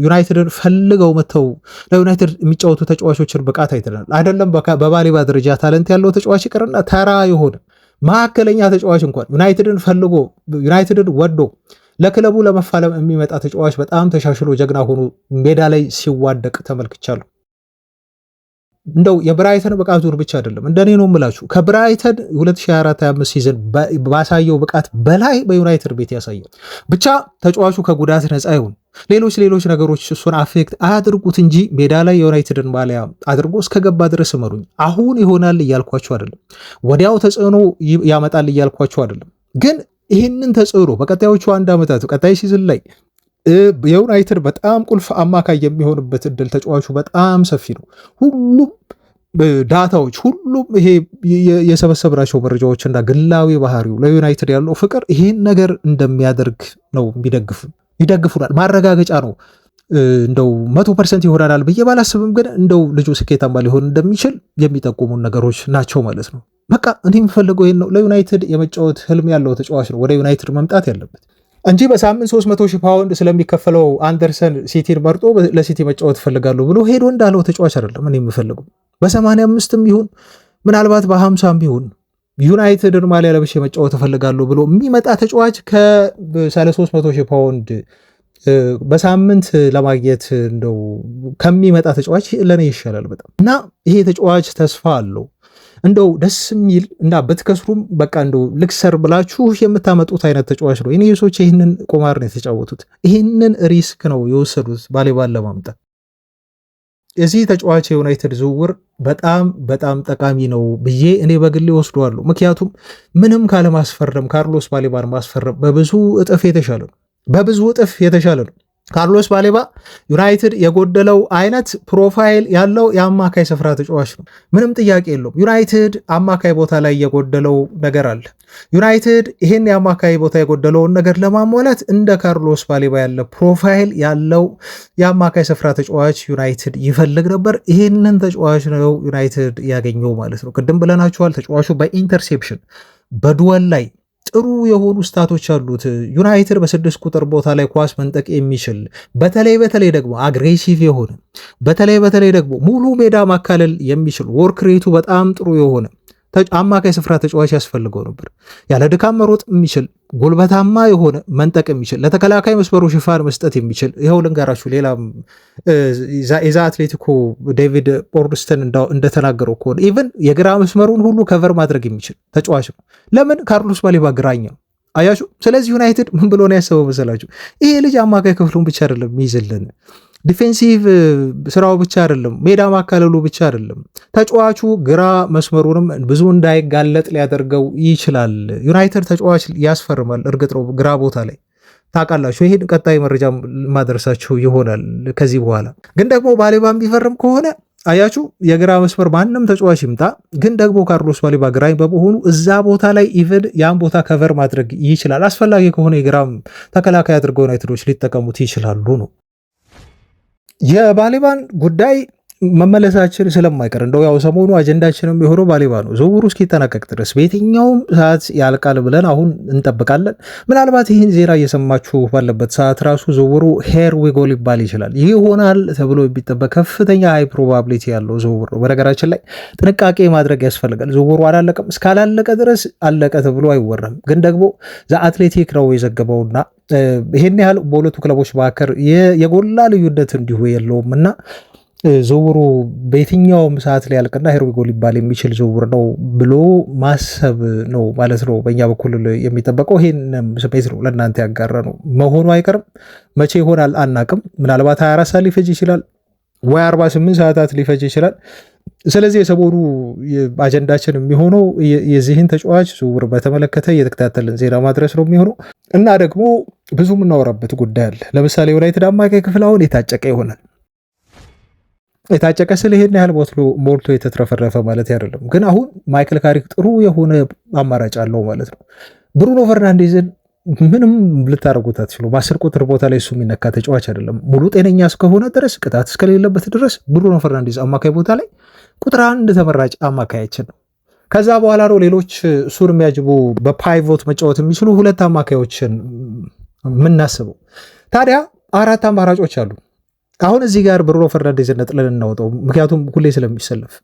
ዩናይትድን ፈልገው መጥተው ለዩናይትድ የሚጫወቱ ተጫዋቾችን ብቃት አይተናል። አይደለም በባሌባ ደረጃ ታለንት ያለው ተጫዋች ይቅርና ተራ የሆነ መካከለኛ ተጫዋች እንኳን ዩናይትድን ፈልጎ ዩናይትድን ወዶ ለክለቡ ለመፋለም የሚመጣ ተጫዋች በጣም ተሻሽሎ ጀግና ሆኖ ሜዳ ላይ ሲዋደቅ ተመልክቻለሁ። እንደው የብራይተን ብቃት ዙር ብቻ አይደለም፣ እንደኔ ነው የምላችሁ ከብራይተን 2024/25 ሲዝን ባሳየው ብቃት በላይ በዩናይትድ ቤት ያሳያል። ብቻ ተጫዋቹ ከጉዳት ነፃ ይሁን፣ ሌሎች ነገሮች እሱን አፌክት አያድርጉት እንጂ ሜዳ ላይ የዩናይትድን ማሊያ አድርጎ እስከገባ ድረስ እመሩኝ። አሁን ይሆናል እያልኳቸው አይደለም፣ ወዲያው ተጽዕኖ ያመጣል እያልኳቸው አይደለም። ግን ይህንን ተጽዕኖ በቀጣዮቹ 1 ዓመታት ቀጣይ ሲዝን ላይ የዩናይትድ በጣም ቁልፍ አማካይ የሚሆንበት እድል ተጫዋቹ በጣም ሰፊ ነው። ሁሉም ዳታዎች፣ ሁሉም ይሄ የሰበሰብናቸው መረጃዎችና ግላዊ ባህሪው ለዩናይትድ ያለው ፍቅር ይሄን ነገር እንደሚያደርግ ነው ይደግፉናል። ማረጋገጫ ነው። እንደው 100% ይሆናል ብዬ ባላስብም ግን እንደው ልጁ ስኬታማ ሊሆን እንደሚችል የሚጠቁሙ ነገሮች ናቸው ማለት ነው። በቃ እኔ የምፈልገው ይሄን ነው። ለዩናይትድ የመጫወት ህልም ያለው ተጫዋች ነው ወደ ዩናይትድ መምጣት ያለበት። እንጂ በሳምንት 300,000 ፓውንድ ስለሚከፈለው አንደርሰን ሲቲን መርጦ ለሲቲ መጫወት እፈልጋለሁ ብሎ ሄዶ እንዳለው ተጫዋች አይደለም እኔ የምፈልገው። በ85ም ይሁን ምናልባት በ50ም ይሁን ዩናይትድን ማሊያ ለብሼ መጫወት እፈልጋለሁ ብሎ የሚመጣ ተጫዋች ከ300,000 ፓውንድ በሳምንት ለማግኘት እንደው ከሚመጣ ተጫዋች ለኔ ይሻላል በጣም። እና ይሄ ተጫዋች ተስፋ አለው እንደው ደስ የሚል እና በትከስሩም በቃ እንደው ልክሰር ብላችሁ የምታመጡት አይነት ተጫዋች ነው። ኢኔሶች ይህንን ቁማር ነው የተጫወቱት፣ ይህንን ሪስክ ነው የወሰዱት ባሌባን ለማምጣት። የዚህ ተጫዋች የዩናይትድ ዝውውር በጣም በጣም ጠቃሚ ነው ብዬ እኔ በግሌ ወስደዋለሁ። ምክንያቱም ምንም ካለማስፈረም ካርሎስ ባሌባን ማስፈረም በብዙ እጥፍ የተሻለ ነው፣ በብዙ እጥፍ የተሻለ ነው። ካርሎስ ባሌባ ዩናይትድ የጎደለው አይነት ፕሮፋይል ያለው የአማካይ ስፍራ ተጫዋች ነው፣ ምንም ጥያቄ የለውም። ዩናይትድ አማካይ ቦታ ላይ የጎደለው ነገር አለ። ዩናይትድ ይህን የአማካይ ቦታ የጎደለውን ነገር ለማሟላት እንደ ካርሎስ ባሌባ ያለ ፕሮፋይል ያለው የአማካይ ስፍራ ተጫዋች ዩናይትድ ይፈልግ ነበር። ይህንን ተጫዋች ነው ዩናይትድ ያገኘው ማለት ነው። ቅድም ብለናቸዋል። ተጫዋቹ በኢንተርሴፕሽን በዱወል ላይ ጥሩ የሆኑ ስታቶች አሉት። ዩናይትድ በ6 ቁጥር ቦታ ላይ ኳስ መንጠቅ የሚችል በተለይ ደግሞ አግሬሲቭ የሆነ በተለይ ደግሞ ሙሉ ሜዳ ማካለል የሚችል ወርክ ሬቱ በጣም ጥሩ የሆነ አማካይ ስፍራ ተጫዋች ያስፈልገው ነበር። ያለ ድካም መሮጥ የሚችል ጉልበታማ የሆነ መንጠቅ የሚችል ለተከላካይ መስመሩ ሽፋን መስጠት የሚችል ይኸው ልንገራችሁ። ሌላ የዛ አትሌቲኮ ዴቪድ ኦርንስተን እንደተናገረው ከሆነ ኢቨን የግራ መስመሩን ሁሉ ከቨር ማድረግ የሚችል ተጫዋች ነው። ለምን? ካርሎስ ባሌባ ግራኝ ነው። አያችሁ። ስለዚህ ዩናይትድ ምን ብሎ ነው ያሰበው መሰላችሁ? ይሄ ልጅ አማካይ ክፍሉን ብቻ አይደለም የሚይዝልን፣ ዲፌንሲቭ ስራው ብቻ አይደለም፣ ሜዳ ማካለሉ ብቻ አይደለም፣ ተጫዋቹ ግራ መስመሩንም ብዙ እንዳይጋለጥ ሊያደርገው ይችላል። ዩናይትድ ተጫዋች ያስፈርማል። እርግጥ ነው ግራ ቦታ ላይ ታውቃላችሁ። ይሄን ቀጣይ መረጃ ማድረሳችሁ ይሆናል ከዚህ በኋላ። ግን ደግሞ ባሌባ የሚፈርም ከሆነ አያችሁ፣ የግራ መስመር ማንም ተጫዋች ይምጣ፣ ግን ደግሞ ካርሎስ ባሌባ ግራኝ በመሆኑ እዛ ቦታ ላይ ኢቨን ያን ቦታ ከቨር ማድረግ ይችላል። አስፈላጊ ከሆነ የግራም ተከላካይ አድርገው ዩናይትዶች ሊጠቀሙት ይችላሉ ነው። የባሌባን ጉዳይ መመለሳችን ስለማይቀር እንደው ያው ሰሞኑ አጀንዳችንም የሆነው ባሌባ ነው። ዝውውሩ እስኪጠናቀቅ ድረስ በየትኛውም ሰዓት ያልቃል ብለን አሁን እንጠብቃለን። ምናልባት ይህን ዜና እየሰማችሁ ባለበት ሰዓት ራሱ ዝውውሩ ሄር ዊጎ ሊባል ይችላል። ይህ ይሆናል ተብሎ የሚጠበቅ ከፍተኛ ሃይ ፕሮባቢሊቲ ያለው ዝውውር ነው። በነገራችን ላይ ጥንቃቄ ማድረግ ያስፈልጋል። ዝውውሩ አላለቀም፣ እስካላለቀ ድረስ አለቀ ተብሎ አይወራም። ግን ደግሞ ዘአትሌቲክ ነው የዘገበውና ይሄን ያህል በሁለቱ ክለቦች መካከል የጎላ ልዩነት እንዲሁ የለውም እና ዝውውሩ በየትኛውም ሰዓት ላይ ያልቅና ሄር ዊጎ ሊባል የሚችል ዝውውር ነው ብሎ ማሰብ ነው ማለት ነው በእኛ በኩል የሚጠበቀው። ይሄን ስሜት ነው ለእናንተ ያጋራ ነው። መሆኑ አይቀርም። መቼ ይሆናል አናቅም። ምናልባት 24 ሰዓት ሊፈጅ ይችላል ወይ 48 ሰዓታት ሊፈጅ ይችላል። ስለዚህ የሰሞኑ አጀንዳችን የሚሆነው የዚህን ተጫዋች ዝውውር በተመለከተ እየተከታተልን ዜና ማድረስ ነው የሚሆነው እና ደግሞ ብዙ የምናወራበት ጉዳይ አለ። ለምሳሌ ዩናይትድ አማካይ ክፍል አሁን የታጨቀ ይሆናል። የታጨቀ ስል ይሄን ያህል ሞልቶ የተትረፈረፈ ማለት አይደለም። ግን አሁን ማይክል ካሪክ ጥሩ የሆነ አማራጭ አለው ማለት ነው። ብሩኖ ፈርናንዴዝን ምንም ልታደርጉት አትችሉም። በ10 ቁጥር ቦታ ላይ እሱ የሚነካ ተጫዋች አይደለም። ሙሉ ጤነኛ እስከሆነ ድረስ ቅጣት እስከሌለበት ድረስ ብሩኖ ፈርናንዴዝ አማካይ ቦታ ላይ ቁጥር 1 ተመራጭ አማካያችን ነው። ከዛ በኋላ ነው ሌሎች እሱን የሚያጅቡ በፓይቮት መጫወት የሚችሉ 2 አማካዮችን የምናስበው። ታዲያ 4 አማራጮች አሉ። አሁን እዚህ ጋር ብሩኖ ፈርናንዴዝ ነጥለን እናወጣው፣ ምክንያቱም ሁሌ ስለሚሰለፍ።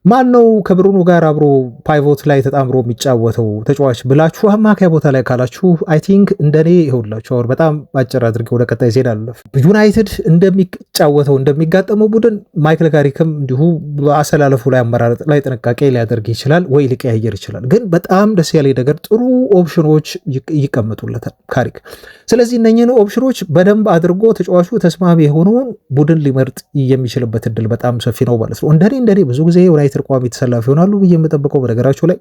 ማን ነው ከብሩኖ ጋር አብሮ ፓይቮት ላይ ተጣምሮ የሚጫወተው ተጫዋች ብላችሁ አማካይ ቦታ ላይ ካላችሁ አይ ቲንክ እንደኔ ይኸውላችሁ አሁን በጣም አጭር አድርጌ ወደ ቀጣይ ዜና አለፍ። ዩናይትድ እንደሚጫወተው እንደሚጋጠመው ቡድን ማይክል ካሪክም እንዲሁ በአሰላለፉ ላይ አመራረጥ ላይ ጥንቃቄ ሊያደርግ ይችላል ወይ ሊቀያየር ይችላል። ግን በጣም ደስ ያለ ነገር ጥሩ ኦፕሽኖች ይቀመጡለታል ካሪክ። ስለዚህ እነኝህን ኦፕሽኖች በደንብ አድርጎ ተጫዋቹ ተስማሚ የሆነውን ቡድን ሊመርጥ የሚችልበት እድል በጣም ሰፊ ነው ማለት ነው። እንደኔ ብዙ ጊዜ ዩናይትድ ቋሚ ተሰላፊ ይሆናሉ ብዬ የምጠብቀው በነገራችሁ ላይ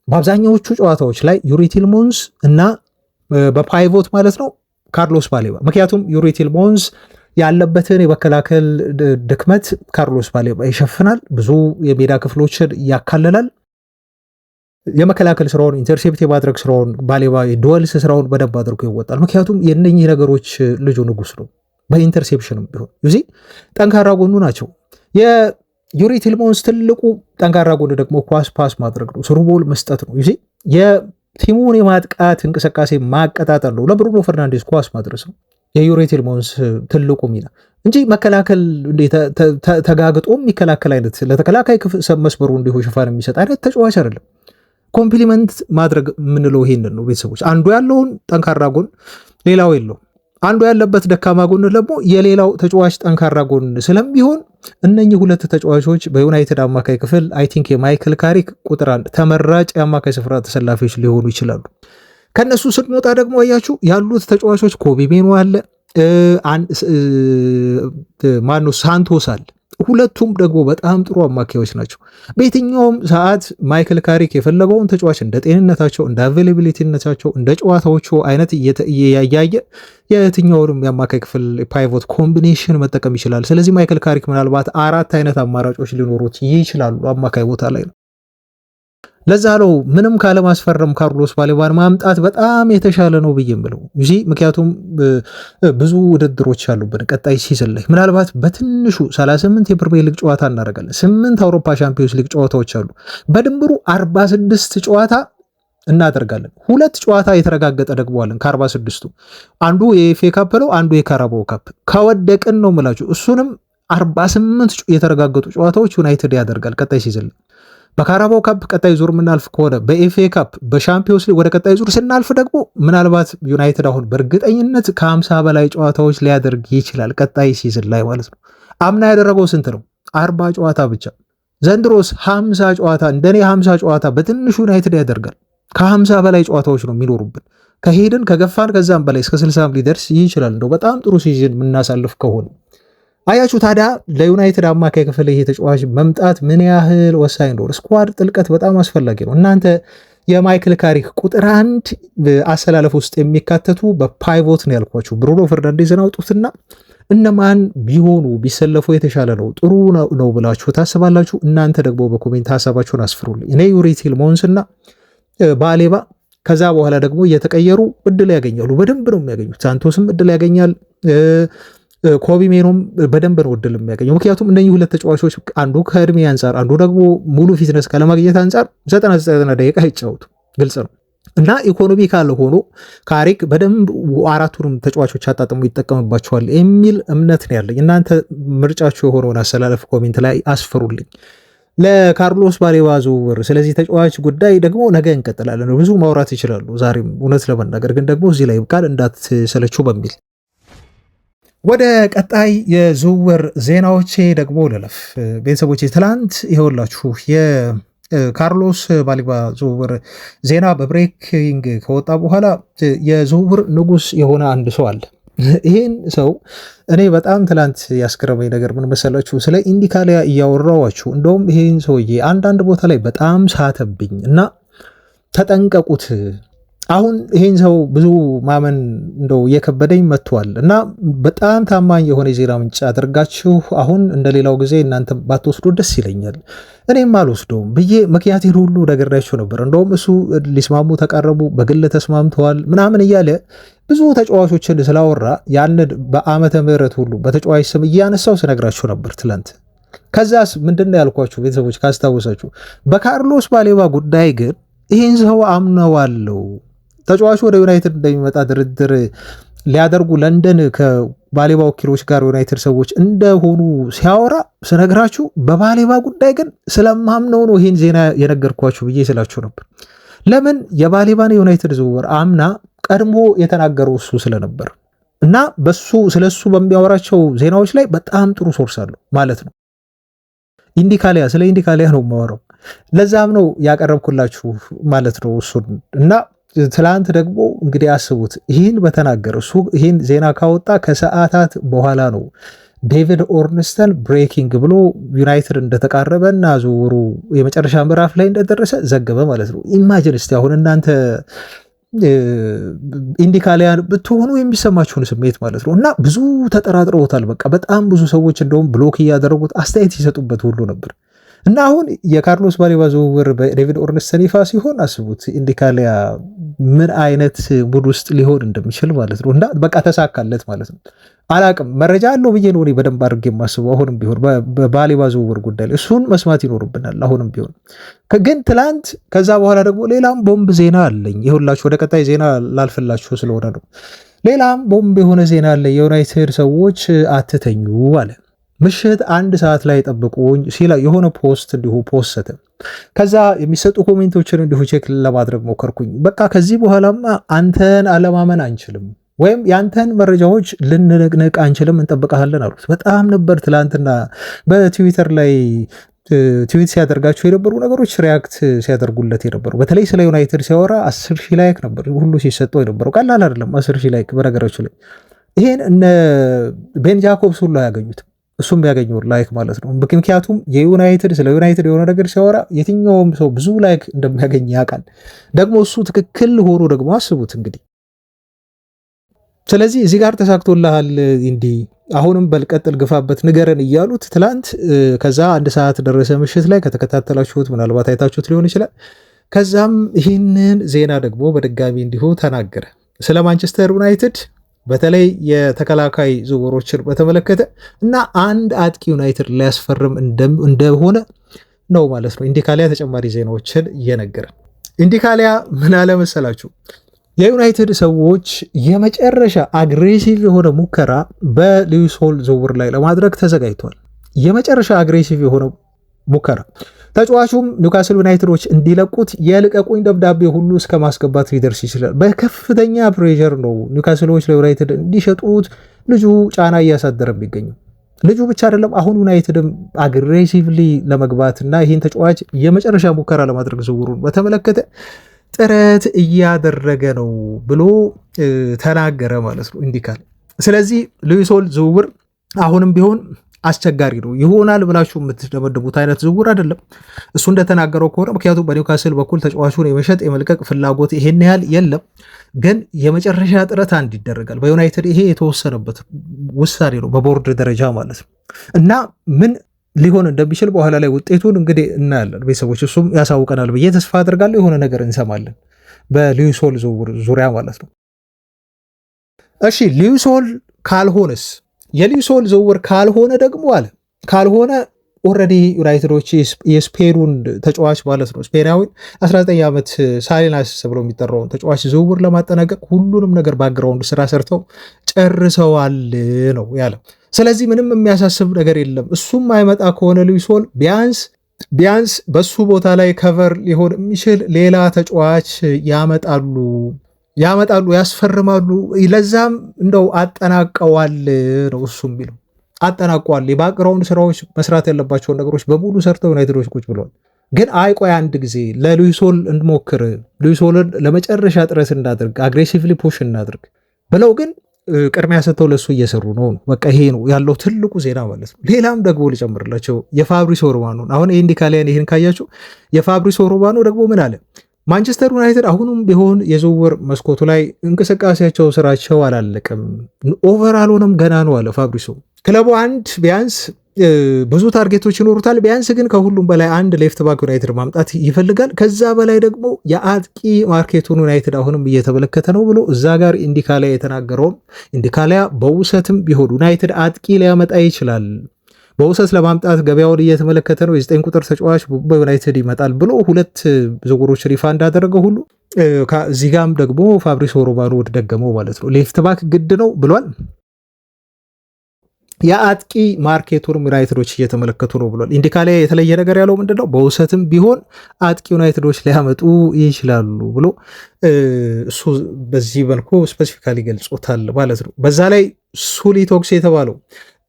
በአብዛኛዎቹ ጨዋታዎች ላይ ዩሪ ቲልሞንስ እና በፓይቮት ማለት ነው ካርሎስ ባሌባ። ምክንያቱም ዩሪ ቲልሞንስ ያለበትን የመከላከል ድክመት ካርሎስ ባሌባ ይሸፍናል፣ ብዙ የሜዳ ክፍሎችን ያካልላል። የመከላከል ስራውን ኢንተርሴፕት የማድረግ ስራውን ባሌባ የዱዌልስ ስራውን በደንብ አድርጎ ይወጣል። ምክንያቱም የእነኚህ ነገሮች ልጁ ንጉስ ነው። በኢንተርሴፕሽንም ቢሆን ዩዚ ጠንካራ ጎኑ ናቸው። የዩሪ ቲልሞንስ ትልቁ ጠንካራ ጎን ደግሞ ኳስ ፓስ ማድረግ ነው፣ ስሩ ቦል መስጠት ነው። ዩዚ ቲሙን የማጥቃት እንቅስቃሴ ማቀጣጠል ነው፣ ለብሩኖ ፈርናንዴዝ ኳስ ማድረስ ነው የዩሪ ቲልማንስ ትልቁ ሚና እንጂ መከላከል ተጋግጦ የሚከላከል አይነት ለተከላካይ መስመሩ እንዲሁ ሽፋን የሚሰጥ አይነት ተጫዋች አይደለም። ኮምፕሊመንት ማድረግ የምንለው ይሄንን ነው ቤተሰቦች። አንዱ ያለውን ጠንካራ ጎን ሌላው የለውም። አንዱ ያለበት ደካማ ጎን ደግሞ የሌላው ተጫዋች ጠንካራ ጎን ስለሚሆን እነኚህ ሁለት ተጫዋቾች በዩናይትድ አማካይ ክፍል አይ ቲንክ የማይክል ካሪክ ቁጥር 1 ተመራጭ የአማካይ ስፍራ ተሰላፊዎች ሊሆኑ ይችላሉ። ከነሱ ስንወጣ ደግሞ አያችሁ ያሉት ተጫዋቾች ኮቢ ሜኖ አለ፣ ማኑ ሳንቶስ አለ። ሁለቱም ደግሞ በጣም ጥሩ አማካዮች ናቸው። በየትኛውም ሰዓት ማይክል ካሪክ የፈለገውን ተጫዋች እንደ ጤንነታቸው፣ እንደ አቬይላቢሊቲነታቸው፣ እንደ ጨዋታዎቹ አይነት እያየ የትኛውንም የአማካይ ክፍል ፓይቮት ኮምቢኔሽን መጠቀም ይችላል። ስለዚህ ማይክል ካሪክ ምናልባት 4 አይነት አማራጮች ሊኖሩት ይችላሉ አማካይ ቦታ ላይ ነው። ለዛ ነው ምንም ካለማስፈረም ካርሎስ ባሌባን ማምጣት በጣም የተሻለ ነው ብዬ የምለው እዚ። ምክንያቱም ብዙ ውድድሮች አሉብን ቀጣይ ሲዝን ላይ ምናልባት በትንሹ 38 የፕሪሚየር ሊግ ጨዋታ እናደርጋለን። 8 አውሮፓ ቻምፒዮንስ ሊግ ጨዋታዎች አሉ። በድምሩ 46 ጨዋታ እናደርጋለን። 2 ጨዋታ የተረጋገጠ ደግመዋለን ከ46ቱ አንዱ የኤፍኤ ካፕ ነው፣ አንዱ የካራባኦ ካፕ። ከወደቅን ነው የምላችሁ እሱንም 48 የተረጋገጡ ጨዋታዎች ዩናይትድ ያደርጋል ቀጣይ ሲዝን ላይ። በካራባኦ ካፕ ቀጣይ ዙር ምናልፍ ከሆነ በኤፍኤ ካፕ በሻምፒዮንስ ሊግ ወደ ቀጣይ ዙር ስናልፍ ደግሞ ምናልባት ዩናይትድ አሁን በእርግጠኝነት ከ50 በላይ ጨዋታዎች ሊያደርግ ይችላል ቀጣይ ሲዝን ላይ ማለት ነው። አምና ያደረገው ስንት ነው? 40 ጨዋታ ብቻ። ዘንድሮስ 50 ጨዋታ። እንደኔ 50 ጨዋታ በትንሹ ዩናይትድ ያደርጋል። ከ50 በላይ ጨዋታዎች ነው የሚኖሩብን። ከሄድን ከገፋን ከዛም በላይ እስከ 60 ሊደርስ ይችላል። እንደው በጣም ጥሩ ሲዝን የምናሳልፍ ከሆነ አያችሁ። ታዲያ ለዩናይትድ አማካይ ክፍል ይሄ ተጫዋች መምጣት ምን ያህል ወሳኝ ነው? ስኳድ ጥልቀት በጣም አስፈላጊ ነው። እናንተ የማይክል ካሪክ ቁጥር 1 አሰላለፍ ውስጥ የሚካተቱ በፓይቮት ነው ያልኳችሁ። ብሩኖ ፈርናንዴዝን አውጡትና እነማን ቢሆኑ ቢሰለፉ የተሻለ ነው ጥሩ ነው ብላችሁ ታስባላችሁ? እናንተ ደግሞ በኮሜንት ሀሳባችሁን አስፍሩልኝ። እኔ ዩሪ ቲልማንስና ባሌባ ከዛ በኋላ ደግሞ እየተቀየሩ እድል ያገኛሉ። በደንብ ነው የሚያገኙት። ሳንቶስም እድል ያገኛል። ኮቢ ሜኖም በደንብ ነው እድል የሚያገኘው። ምክንያቱም እነኚህ ሁለት ተጫዋቾች አንዱ ከእድሜ አንጻር አንዱ ደግሞ ሙሉ ፊትነስ ካለማግኘት አንጻር 99 ደቂቃ ይጫወቱ ግልጽ ነው። እና ኢኮኖሚካል ሆኖ ካሪክ በደንብ 4ቱንም ተጫዋቾች አጣጥሞ ይጠቀምባቸዋል የሚል እምነት ነው ያለኝ። እናንተ ምርጫችሁ የሆነውን አሰላለፍ ኮሜንት ላይ አስፍሩልኝ። ለካርሎስ ባሌባ ዝውውር ስለዚህ ተጫዋች ጉዳይ ደግሞ ነገ እንቀጥላለን። ብዙ ማውራት ይችላሉ ዛሬም እውነት ለመናገር ግን ደግሞ እዚህ ላይ ቃል እንዳትሰለችው በሚል ወደ ቀጣይ የዝውውር ዜናዎቼ ደግሞ ልለፍ። ቤተሰቦቼ ትላንት ይኸውላችሁ የካርሎስ ባሌባ ዝውውር ዜና በብሬኪንግ ከወጣ በኋላ የዝውውር ንጉስ የሆነ አንድ ሰው አለ። ይሄን ሰው እኔ በጣም ትላንት ያስገረመኝ ነገር ምን መሰላችሁ? ስለ ኢንዲካሊያ እያወራዋችሁ እንደውም ይሄን ሰውዬ አንዳንድ ቦታ ላይ በጣም ሳተብኝ እና ተጠንቀቁት። አሁን ይሄን ሰው ብዙ ማመን እንደው እየከበደኝ መጥቷል እና በጣም ታማኝ የሆነ የዜና ምንጭ አድርጋችሁ አሁን እንደሌላው ጊዜ እናንተ ባትወስዱ ደስ ይለኛል። እኔም አልወስደውም ብዬ ምክንያቴን ሁሉ ነገራችሁ ነበር። እንደውም እሱ ሊስማሙ ተቃረቡ፣ በግል ተስማምተዋል ምናምን እያለ ብዙ ተጫዋቾችን ስላወራ ያንን በዓመተ ምህረት ሁሉ በተጫዋች ስም እያነሳው ስነግራችሁ ነበር ትላንት። ከዛስ ምንድን ነው ያልኳችሁ ቤተሰቦች ካስታወሳችሁ፣ በካርሎስ ባሌባ ጉዳይ ግን ይህን ሰው አምነዋለው። ተጫዋቹ ወደ ዩናይትድ እንደሚመጣ ድርድር ሊያደርጉ ለንደን ከባሌባ ወኪሎች ጋር ዩናይትድ ሰዎች እንደሆኑ ሲያወራ ስነግራችሁ፣ በባሌባ ጉዳይ ግን ስለማምነው ነው ይህን ዜና የነገርኳችሁ ብዬ ስላችሁ ነበር። ለምን የባሌባን የዩናይትድ ዝውውር አምና ቀድሞ የተናገረው እሱ ስለነበር እና በሱ ስለሱ በሚያወራቸው ዜናዎች ላይ በጣም ጥሩ ሶርስ አለው ማለት ነው። ኢንዲካሊያ ስለ ኢንዲካሊያ ነው የማወራው። ለዛም ነው ያቀረብኩላችሁ ማለት ነው እሱን እና ትላንት ደግሞ እንግዲህ አስቡት ይህን በተናገረ እሱ ይህን ዜና ካወጣ ከሰዓታት በኋላ ነው ዴቪድ ኦርንስተን ብሬኪንግ ብሎ ዩናይትድ እንደተቃረበ እና ዝውውሩ የመጨረሻ ምዕራፍ ላይ እንደደረሰ ዘገበ ማለት ነው። ኢማጂን እስቲ አሁን እናንተ ኢንዲካሊያን ብትሆኑ የሚሰማችሁን ስሜት ማለት ነው። እና ብዙ ተጠራጥረውታል። በቃ በጣም ብዙ ሰዎች እንደውም ብሎክ እያደረጉት አስተያየት ይሰጡበት ሁሉ ነበር። እና አሁን የካርሎስ ባሌባ ዝውውር በዴቪድ ኦርንስተን ይፋ ሲሆን አስቡት ኢንዲካሊያ ምን አይነት ቡድ ውስጥ ሊሆን እንደሚችል ማለት ነው። እና በቃ ተሳካለት ማለት ነው። አላቅም መረጃ አለው ብዬ ነው በደንብ አድርጌ የማስበው። አሁንም ቢሆን በባሌባ ዝውውር ጉዳይ ላይ እሱን መስማት ይኖርብናል። አሁንም ቢሆን ግን ትላንት ከዛ በኋላ ደግሞ ሌላም ቦምብ ዜና አለኝ። ይሁላችሁ ወደ ቀጣይ ዜና ላልፍላችሁ ስለሆነ ነው። ሌላም ቦምብ የሆነ ዜና አለ። የዩናይትድ ሰዎች አትተኙ አለ። ምሽት 1 ሰዓት ላይ ጠብቁኝ ሲላ የሆነ ፖስት እንዲሁ ፖስተ። ከዛ የሚሰጡ ኮሜንቶችን እንዲሁ ቼክ ለማድረግ ሞከርኩኝ። በቃ ከዚህ በኋላማ አንተን አለማመን አንችልም ወይም ያንተን መረጃዎች ልንነቅንቅ አንችልም፣ እንጠብቃለን አሉት። በጣም ነበር ትላንትና በትዊተር ላይ ትዊት ሲያደርጋቸው የነበሩ ነገሮች ሪያክት ሲያደርጉለት የነበሩ በተለይ ስለ ዩናይትድ ሲያወራ 10,000 ላይክ ነበር ሁሉ ሲሰጠው የነበረው። ቀላል አይደለም 10,000 ላይክ በነገራችሁ ላይ። ይሄን እነ ቤን ጃኮብስ ሁሉ አያገኙትም፣ እሱም ያገኘው ላይክ ማለት ነው። ምክንያቱም የዩናይትድ ስለ ዩናይትድ የሆነ ነገር ሲያወራ የትኛውም ሰው ብዙ ላይክ እንደሚያገኝ ያውቃል። ደግሞ እሱ ትክክል ሆኖ ደግሞ አስቡት እንግዲህ። ስለዚህ እዚህ ጋር ተሳክቶልሃል እንዲህ አሁንም በልቀጥል ግፋበት ንገረን እያሉት ትላንት ከዛ 1 ሰዓት ደረሰ ምሽት ላይ ከተከታተላችሁት ምናልባት አይታችሁት ሊሆን ይችላል። ከዛም ይህንን ዜና ደግሞ በድጋሚ እንዲሁ ተናገረ ስለ ማንቸስተር ዩናይትድ በተለይ የተከላካይ ዝውውሮችን በተመለከተ እና አንድ አጥቂ ዩናይትድ ሊያስፈርም እንደሆነ ነው ማለት ነው። ኢንዲካሊያ ተጨማሪ ዜናዎችን እየነገረ ኢንዲካሊያ ምን አለ መሰላችሁ? የዩናይትድ ሰዎች የመጨረሻ አግሬሲቭ የሆነ ሙከራ በሉዊስ ሆል ዝውውር ላይ ለማድረግ ተዘጋጅቷል። የመጨረሻ አግሬሲቭ የሆነ ሙከራ ተጫዋቹም ኒውካስል ዩናይትዶች እንዲለቁት የልቀቁኝ ደብዳቤ ሁሉ እስከ ማስገባት ሊደርስ ይችላል። በከፍተኛ ፕሬሸር ነው ኒውካስሎች ለዩናይትድ እንዲሸጡት ልጁ ጫና እያሳደረ የሚገኘው። ልጁ ብቻ አይደለም፣ አሁን ዩናይትድም አግሬሲቭሊ ለመግባትና ይህን ተጫዋች የመጨረሻ ሙከራ ለማድረግ ዝውውሩን በተመለከተ ጥረት እያደረገ ነው ብሎ ተናገረ ማለት ነው ኢንዲካል። ስለዚህ ሉዊስ ሆል ዝውውር አሁንም ቢሆን አስቸጋሪ ነው። ይሆናል ብላችሁ የምትደመድቡት አይነት ዝውውር አይደለም እሱ እንደተናገረው ከሆነ። ምክንያቱም በኒውካስል በኩል ተጫዋቹን የመሸጥ የመልቀቅ ፍላጎት ይሄን ያህል የለም። ግን የመጨረሻ ጥረት አንድ ይደረጋል። በዩናይትድ ይሄ የተወሰነበት ውሳኔ ነው በቦርድ ደረጃ ማለት ነው። እና ምን ሊሆን እንደሚችል በኋላ ላይ ውጤቱን እንግዲህ እናያለን ቤተሰቦች፣ እሱም ያሳውቀናል ብዬ ተስፋ አድርጋለሁ። የሆነ ነገር እንሰማለን በሉዊስ ሆል ዝውውር ዙሪያ ማለት ነው። እሺ ሉዊስ ሆል ካልሆነስ? የሉዊስ ሆል ዝውውር ካልሆነ ደግሞ አለ ካልሆነ ኦልሬዲ ዩናይትዶች የስፔኑን ተጫዋች ማለት ነው ስፔናዊ 19 ዓመት ሳሊናስ ብሎ የሚጠራውን ተጫዋች ዝውውር ለማጠናቀቅ ሁሉንም ነገር ባክግራውንድ ስራ ሰርተው ጨርሰዋል ነው ያለው። ስለዚህ ምንም የሚያሳስብ ነገር የለም። እሱም አይመጣ ከሆነ ሉዊስ ሆል ቢያንስ በሱ ቦታ ላይ ከቨር ሊሆን የሚችል ሌላ ተጫዋች ያመጣሉ፣ ያስፈርማሉ። ለዛም እንደው አጠናቀዋል ነው እሱም ቢለው አጠናቀዋል። የባክግራውንድ ስራዎች መስራት ያለባቸውን ነገሮች በሙሉ ሰርተው ዩናይትዶች ቁጭ ብለዋል። ግን አይቆይ አንድ ጊዜ ለሉዊስ ሆል እንሞክር፣ ሉዊስ ሆልን ለመጨረሻ ጥረት እናድርግ፣ አግሬሲቭሊ ፑሽ እናድርግ ብለው ግን ቅድሚያ ሰጥተው ለሱ እየሰሩ ነው። በቃ ይሄ ነው ያለው ትልቁ ዜና ማለት ነው። ሌላም ደግሞ ልጨምርላቸው የፋብሪሶ ሮማኖ አሁን ኢንዲካሊያን ይህን ካያቸው የፋብሪሶ ሮማኖ ደግሞ ምን አለ? ማንቸስተር ዩናይትድ አሁኑም ቢሆን የዝውውር መስኮቱ ላይ እንቅስቃሴያቸው ስራቸው አላለቅም፣ ኦቨር አልሆነም ገና ነው አለ ፋብሪሶ። ክለቡ አንድ ቢያንስ ብዙ ታርጌቶች ይኖሩታል። ቢያንስ ግን ከሁሉም በላይ አንድ ሌፍት ባክ ዩናይትድ ማምጣት ይፈልጋል። ከዛ በላይ ደግሞ የአጥቂ ማርኬቱን ዩናይትድ አሁንም እየተመለከተ ነው ብሎ እዛ ጋር ኢንዲካሊያ የተናገረውም ኢንዲካሊያ በውሰትም ቢሆን ዩናይትድ አጥቂ ሊያመጣ ይችላል፣ በውሰት ለማምጣት ገበያውን እየተመለከተ ነው፣ የ9 ቁጥር ተጫዋች በዩናይትድ ይመጣል ብሎ 2 ዝውውሮችን ይፋ እንዳደረገ ሁሉ እዚህ ጋም ደግሞ ፋብሪሶ ሮማኖ ደገመው ማለት ነው። ሌፍት ባክ ግድ ነው ብሏል። የአጥቂ ማርኬቱንም ዩናይትዶች እየተመለከቱ ነው ብሏል። ኢንዲካሊያ የተለየ ነገር ያለው ምንድነው? በውሰትም ቢሆን አጥቂ ዩናይትዶች ሊያመጡ ይችላሉ ብሎ እሱ በዚህ መልኩ ስፔሲፊካሊ ገልጾታል ማለት ነው። በዛ ላይ ሱሊ ቶክስ የተባለው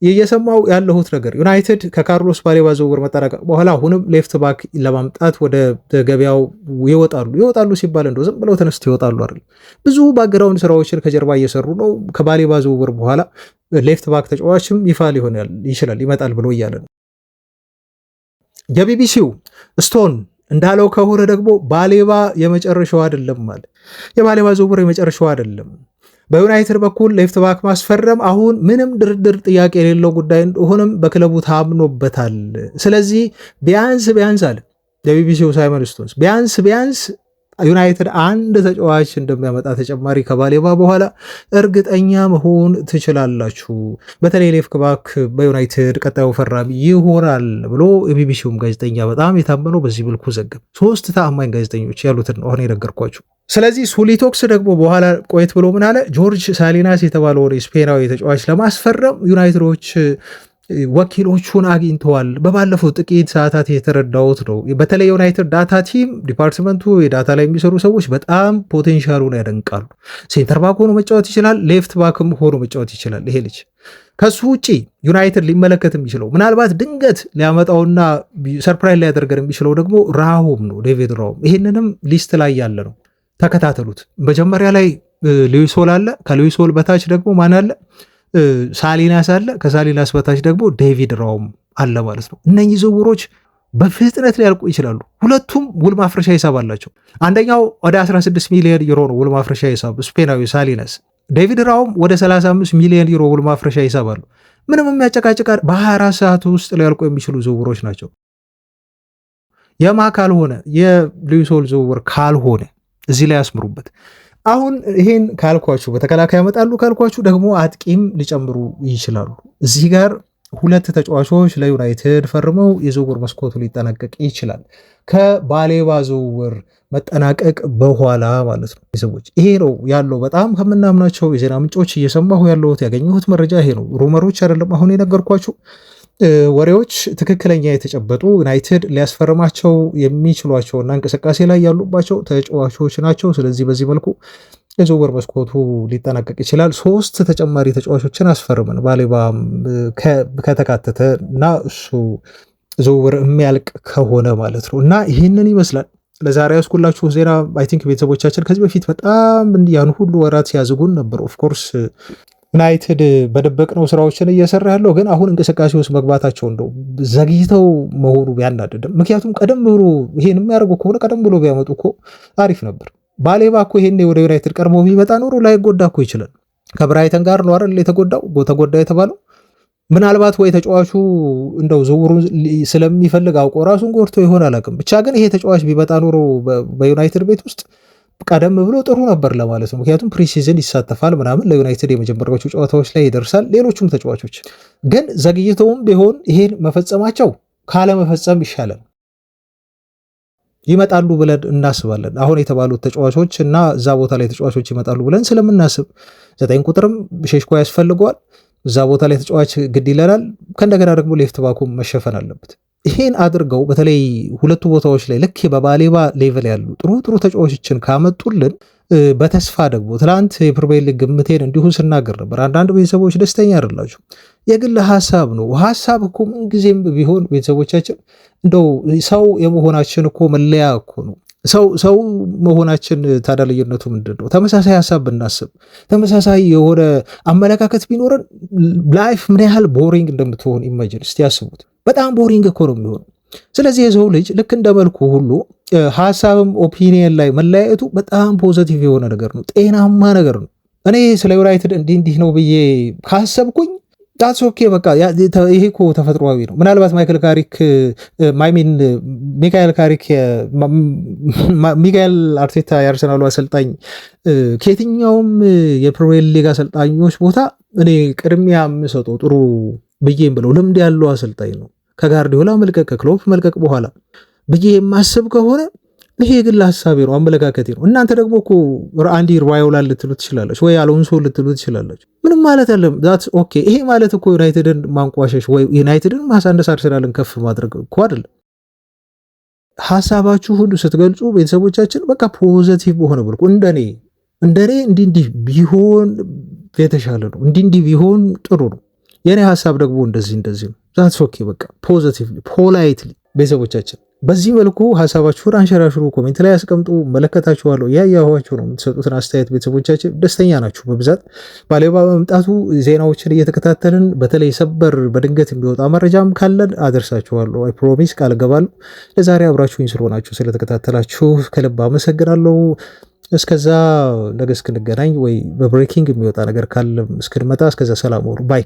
እየሰማው ያለሁት ነገር ዩናይትድ ከካርሎስ ባሌባ ዝውውር መጠናቀቅ በኋላ አሁንም ሌፍት ባክ ለማምጣት ወደ ገበያው ይወጣሉ ሲባል እንደው ዝም ብለው ተነስቶ ይወጣሉ አይደል? ብዙ ባክግራውንድ ስራዎችን ከጀርባ እየሰሩ ነው። ከባሌባ ዝውውር በኋላ ሌፍት ባክ ተጫዋችም ይፋ ሊሆን ይችላል ይመጣል ብሎ እያለ ነው። የቢቢሲው ስቶን እንዳለው ከሆነ ደግሞ ባሌባ የመጨረሻው አይደለም ማለት የባሌባ ዝውውር የመጨረሻው አይደለም። በዩናይትድ በኩል ሌፍት ባክ ማስፈረም አሁን ምንም ድርድር ጥያቄ የሌለው ጉዳይ እንደሆነም በክለቡ ታምኖበታል። ስለዚህ ቢያንስ አለ የቢቢሲው ሳይመን ስቶንስ ቢያንስ ዩናይትድ አንድ ተጫዋች እንደሚያመጣ ተጨማሪ ከባሌባ በኋላ እርግጠኛ መሆን ትችላላችሁ። በተለይ ሌፍት ባክ በዩናይትድ ቀጣዩ ፈራሚ ይሆናል ብሎ የቢቢሲውም ጋዜጠኛ በጣም የታመነው በዚህ መልኩ ዘገብ። 3 ተአማኝ ጋዜጠኞች ያሉትን ነው አሁን የነገርኳችሁ። ስለዚህ ሱሊቶክስ ደግሞ በኋላ ቆየት ብሎ ምን አለ? ጆርጅ ሳሊናስ የተባለውን ስፔናዊ ተጫዋች ለማስፈረም ዩናይትዶች ወኪሎቹን አግኝተዋል። በባለፉት ጥቂት ሰዓታት የተረዳሁት ነው። በተለይ ዩናይትድ ዳታ ቲም ዲፓርትመንቱ የዳታ ላይ የሚሰሩ ሰዎች በጣም ፖቴንሻሉን ያደንቃሉ። ሴንተር ባክ ሆኖ መጫወት ይችላል፣ ሌፍት ባክም ሆኖ መጫወት ይችላል ይሄ ልጅ። ከሱ ውጪ ዩናይትድ ሊመለከት የሚችለው ምናልባት ድንገት ሊያመጣውና ሰርፕራይዝ ሊያደርገን የሚችለው ደግሞ ራሆም ነው፣ ዴቪድ ራሆም። ይህንንም ሊስት ላይ ያለ ነው፣ ተከታተሉት። መጀመሪያ ላይ ሉዊስ ሆል አለ፣ ከሉዊስ ሆል በታች ደግሞ ማን አለ? ሳሊናስ አለ፣ ከሳሊናስ በታች ደግሞ ዴቪድ ራውም አለ ማለት ነው። እነኚህ ዝውውሮች በፍጥነት ሊያልቁ ይችላሉ። ሁለቱም ውል ማፍረሻ ሂሳብ አላቸው። አንደኛው ወደ 16 ሚሊዮን ዩሮ ነው ውል ማፍረሻ ሂሳብ ስፔናዊ ሳሊናስ። ዴቪድ ራውም ወደ 35 ሚሊዮን ዩሮ ውል ማፍረሻ ሂሳብ አሉ። ምንም የሚያጨቃጭቃ በ24 ሰዓት ውስጥ ሊያልቁ የሚችሉ ዝውውሮች ናቸው። የማ ካልሆነ የሉዊስ ሆል ዝውውር ካልሆነ እዚህ ላይ ያስምሩበት። አሁን ይሄን ካልኳችሁ በተከላካይ ያመጣሉ ካልኳችሁ ደግሞ አጥቂም ሊጨምሩ ይችላሉ። እዚህ ጋር 2 ተጫዋቾች ለዩናይትድ ፈርመው የዝውውር መስኮቱ ሊጠናቀቅ ይችላል ከባሌባ ዝውውር መጠናቀቅ በኋላ ማለት ነው። ሰዎች ይሄ ነው ያለው። በጣም ከምናምናቸው የዜና ምንጮች እየሰማሁ ያለሁት ያገኘሁት መረጃ ይሄ ነው። ሩመሮች አይደለም አሁን የነገርኳችሁ ወሬዎች ትክክለኛ የተጨበጡ ዩናይትድ ሊያስፈርማቸው የሚችሏቸውና እንቅስቃሴ ላይ ያሉባቸው ተጫዋቾች ናቸው። ስለዚህ በዚህ መልኩ የዝውውር መስኮቱ ሊጠናቀቅ ይችላል። 3 ተጨማሪ ተጫዋቾችን አስፈርመን ባሌባ ከተካተተ እና እሱ ዝውውር የሚያልቅ ከሆነ ማለት ነው። እና ይህንን ይመስላል ለዛሬ ያስኩላችሁ ዜና። አይ ቲንክ ቤተሰቦቻችን ከዚህ በፊት በጣም ያን ሁሉ ወራት ሲያዝጉን ነበር። ኦፍኮርስ ዩናይትድ በደበቅ ነው ስራዎችን እየሰራ ያለው፣ ግን አሁን እንቅስቃሴ ውስጥ መግባታቸው እንደው ዘግይተው መሆኑ ቢያናድድም፣ ምክንያቱም ቀደም ብሎ ይሄን የሚያደርጉ ከሆነ ቀደም ብሎ ቢያመጡ እኮ አሪፍ ነበር። ባሌባ እኮ ይሄኔ ወደ ዩናይትድ ቀርቦ ቢመጣ ኖሮ ላይጎዳ እኮ ይችላል። ከብራይተን ጋር ነው አይደል ተጎዳ የተባለው። ምናልባት ወይ ተጫዋቹ እንደው ዝውውሩን ስለሚፈልግ አውቆ ራሱን ጎድቶ ይሆን አላውቅም። ብቻ ግን ይሄ ተጫዋች ቢመጣ ኖሮ በዩናይትድ ቤት ውስጥ ቀደም ብሎ ጥሩ ነበር ለማለት ነው። ምክንያቱም ፕሪሲዝን ይሳተፋል ምናምን፣ ለዩናይትድ የመጀመሪያዎቹ ጨዋታዎች ላይ ይደርሳል። ሌሎቹም ተጫዋቾች ግን ዘግይተውም ቢሆን ይሄን መፈጸማቸው ካለመፈጸም ይሻላል። ይመጣሉ ብለን እናስባለን። አሁን የተባሉት ተጫዋቾች እና እዛ ቦታ ላይ ተጫዋቾች ይመጣሉ ብለን ስለምናስብ 9 ቁጥርም ሼሽኮ ያስፈልገዋል። እዛ ቦታ ላይ ተጫዋች ግድ ይለናል። ከእንደገና ደግሞ ሌፍት ባኩም መሸፈን አለበት። ይሄን አድርገው በተለይ 2 ቦታዎች ላይ ልክ በባሌባ ሌቭል ያሉ ጥሩ ተጫዋቾችን ካመጡልን በተስፋ ደግሞ ትላንት የፕሪሚየር ሊግ ግምቴን እንዲሁ ስናገር ነበር። አንዳንድ ቤተሰቦች ደስተኛ አይደላችሁ። የግል ሀሳብ ነው። ሀሳብ እኮ ምንጊዜም ቢሆን ቤተሰቦቻችን እንደው ሰው የመሆናችን እኮ መለያ እኮ ነው። ሰው መሆናችን ታዲያ ልዩነቱ ምንድን ነው? ተመሳሳይ ሀሳብ ብናስብ፣ ተመሳሳይ የሆነ አመለካከት ቢኖረን ላይፍ ምን ያህል ቦሪንግ እንደምትሆን ኢማጂን እስቲ ያስቡት። በጣም ቦሪንግ እኮ ነው የሚሆነው። ስለዚህ የሰው ልጅ ልክ እንደ መልኩ ሁሉ ሀሳብም ኦፒኒየን ላይ መለያየቱ በጣም ፖዘቲቭ የሆነ ነገር ነው፣ ጤናማ ነገር ነው። እኔ ስለ ዩናይትድ እንዲህ ነው ብዬ ካሰብኩኝ ዳትስ ኦኬ በቃ ይሄ እኮ ተፈጥሯዊ ነው። ምናልባት ሚካኤል አርቴታ የአርሰናሉ አሰልጣኝ ከየትኛውም የፕሪሚየር ሊግ አሰልጣኞች ቦታ እኔ ቅድሚያ የምሰጠው ጥሩ ብዬም ብለው ልምድ ያለው አሰልጣኝ ነው ከጋርዲዮላ መልቀቅ ከክሎፕ መልቀቅ በኋላ ብዬ የማስብ ከሆነ ይሄ የግል ሀሳቤ ነው፣ አመለካከቴ ነው። እናንተ ደግሞ እኮ አንዲ ራዮላ ልትሉ ትችላላችሁ፣ ወይ አሎንሶ ልትሉ ትችላላችሁ። ምንም ማለት አለም ዛትስ ኦኬ። ይሄ ማለት እኮ ዩናይትድን ማንቋሸሽ ወይ ዩናይትድን ማሳነስ አርሰናልን ከፍ ማድረግ እኮ አይደለም። ሀሳባችሁን ስትገልጹ ቤተሰቦቻችን በቃ ፖዘቲቭ በሆነ ብልኩ እንደኔ እንዲህ ቢሆን የተሻለ ነው፣ እንዲህ ቢሆን ጥሩ ነው። የኔ ሀሳብ ደግሞ እንደዚህ ነው። ዛትስ ኦኬ በቃ ፖዘቲቭሊ ፖላይትሊ ቤተሰቦቻችን በዚህ መልኩ ሀሳባችሁን አንሸራሽሩ፣ ኮሜንት ላይ ያስቀምጡ። መለከታችኋለሁ፣ ያያኋችሁ ነው የምትሰጡትን አስተያየት። ቤተሰቦቻችን ደስተኛ ናችሁ በብዛት ባሌባ በመምጣቱ ዜናዎችን እየተከታተልን በተለይ ሰበር በድንገት የሚወጣ መረጃም ካለን አደርሳችኋለሁ። አይ ፕሮሚስ ቃል ገባለሁ። ለዛሬ አብራችሁኝ ስለሆናችሁ ስለተከታተላችሁ ከልብ አመሰግናለሁ። እስከዛ ነገ እስክንገናኝ ወይ በብሬኪንግ የሚወጣ ነገር ካለም እስክንመጣ እስከዛ ሰላም ሁኑ ባይ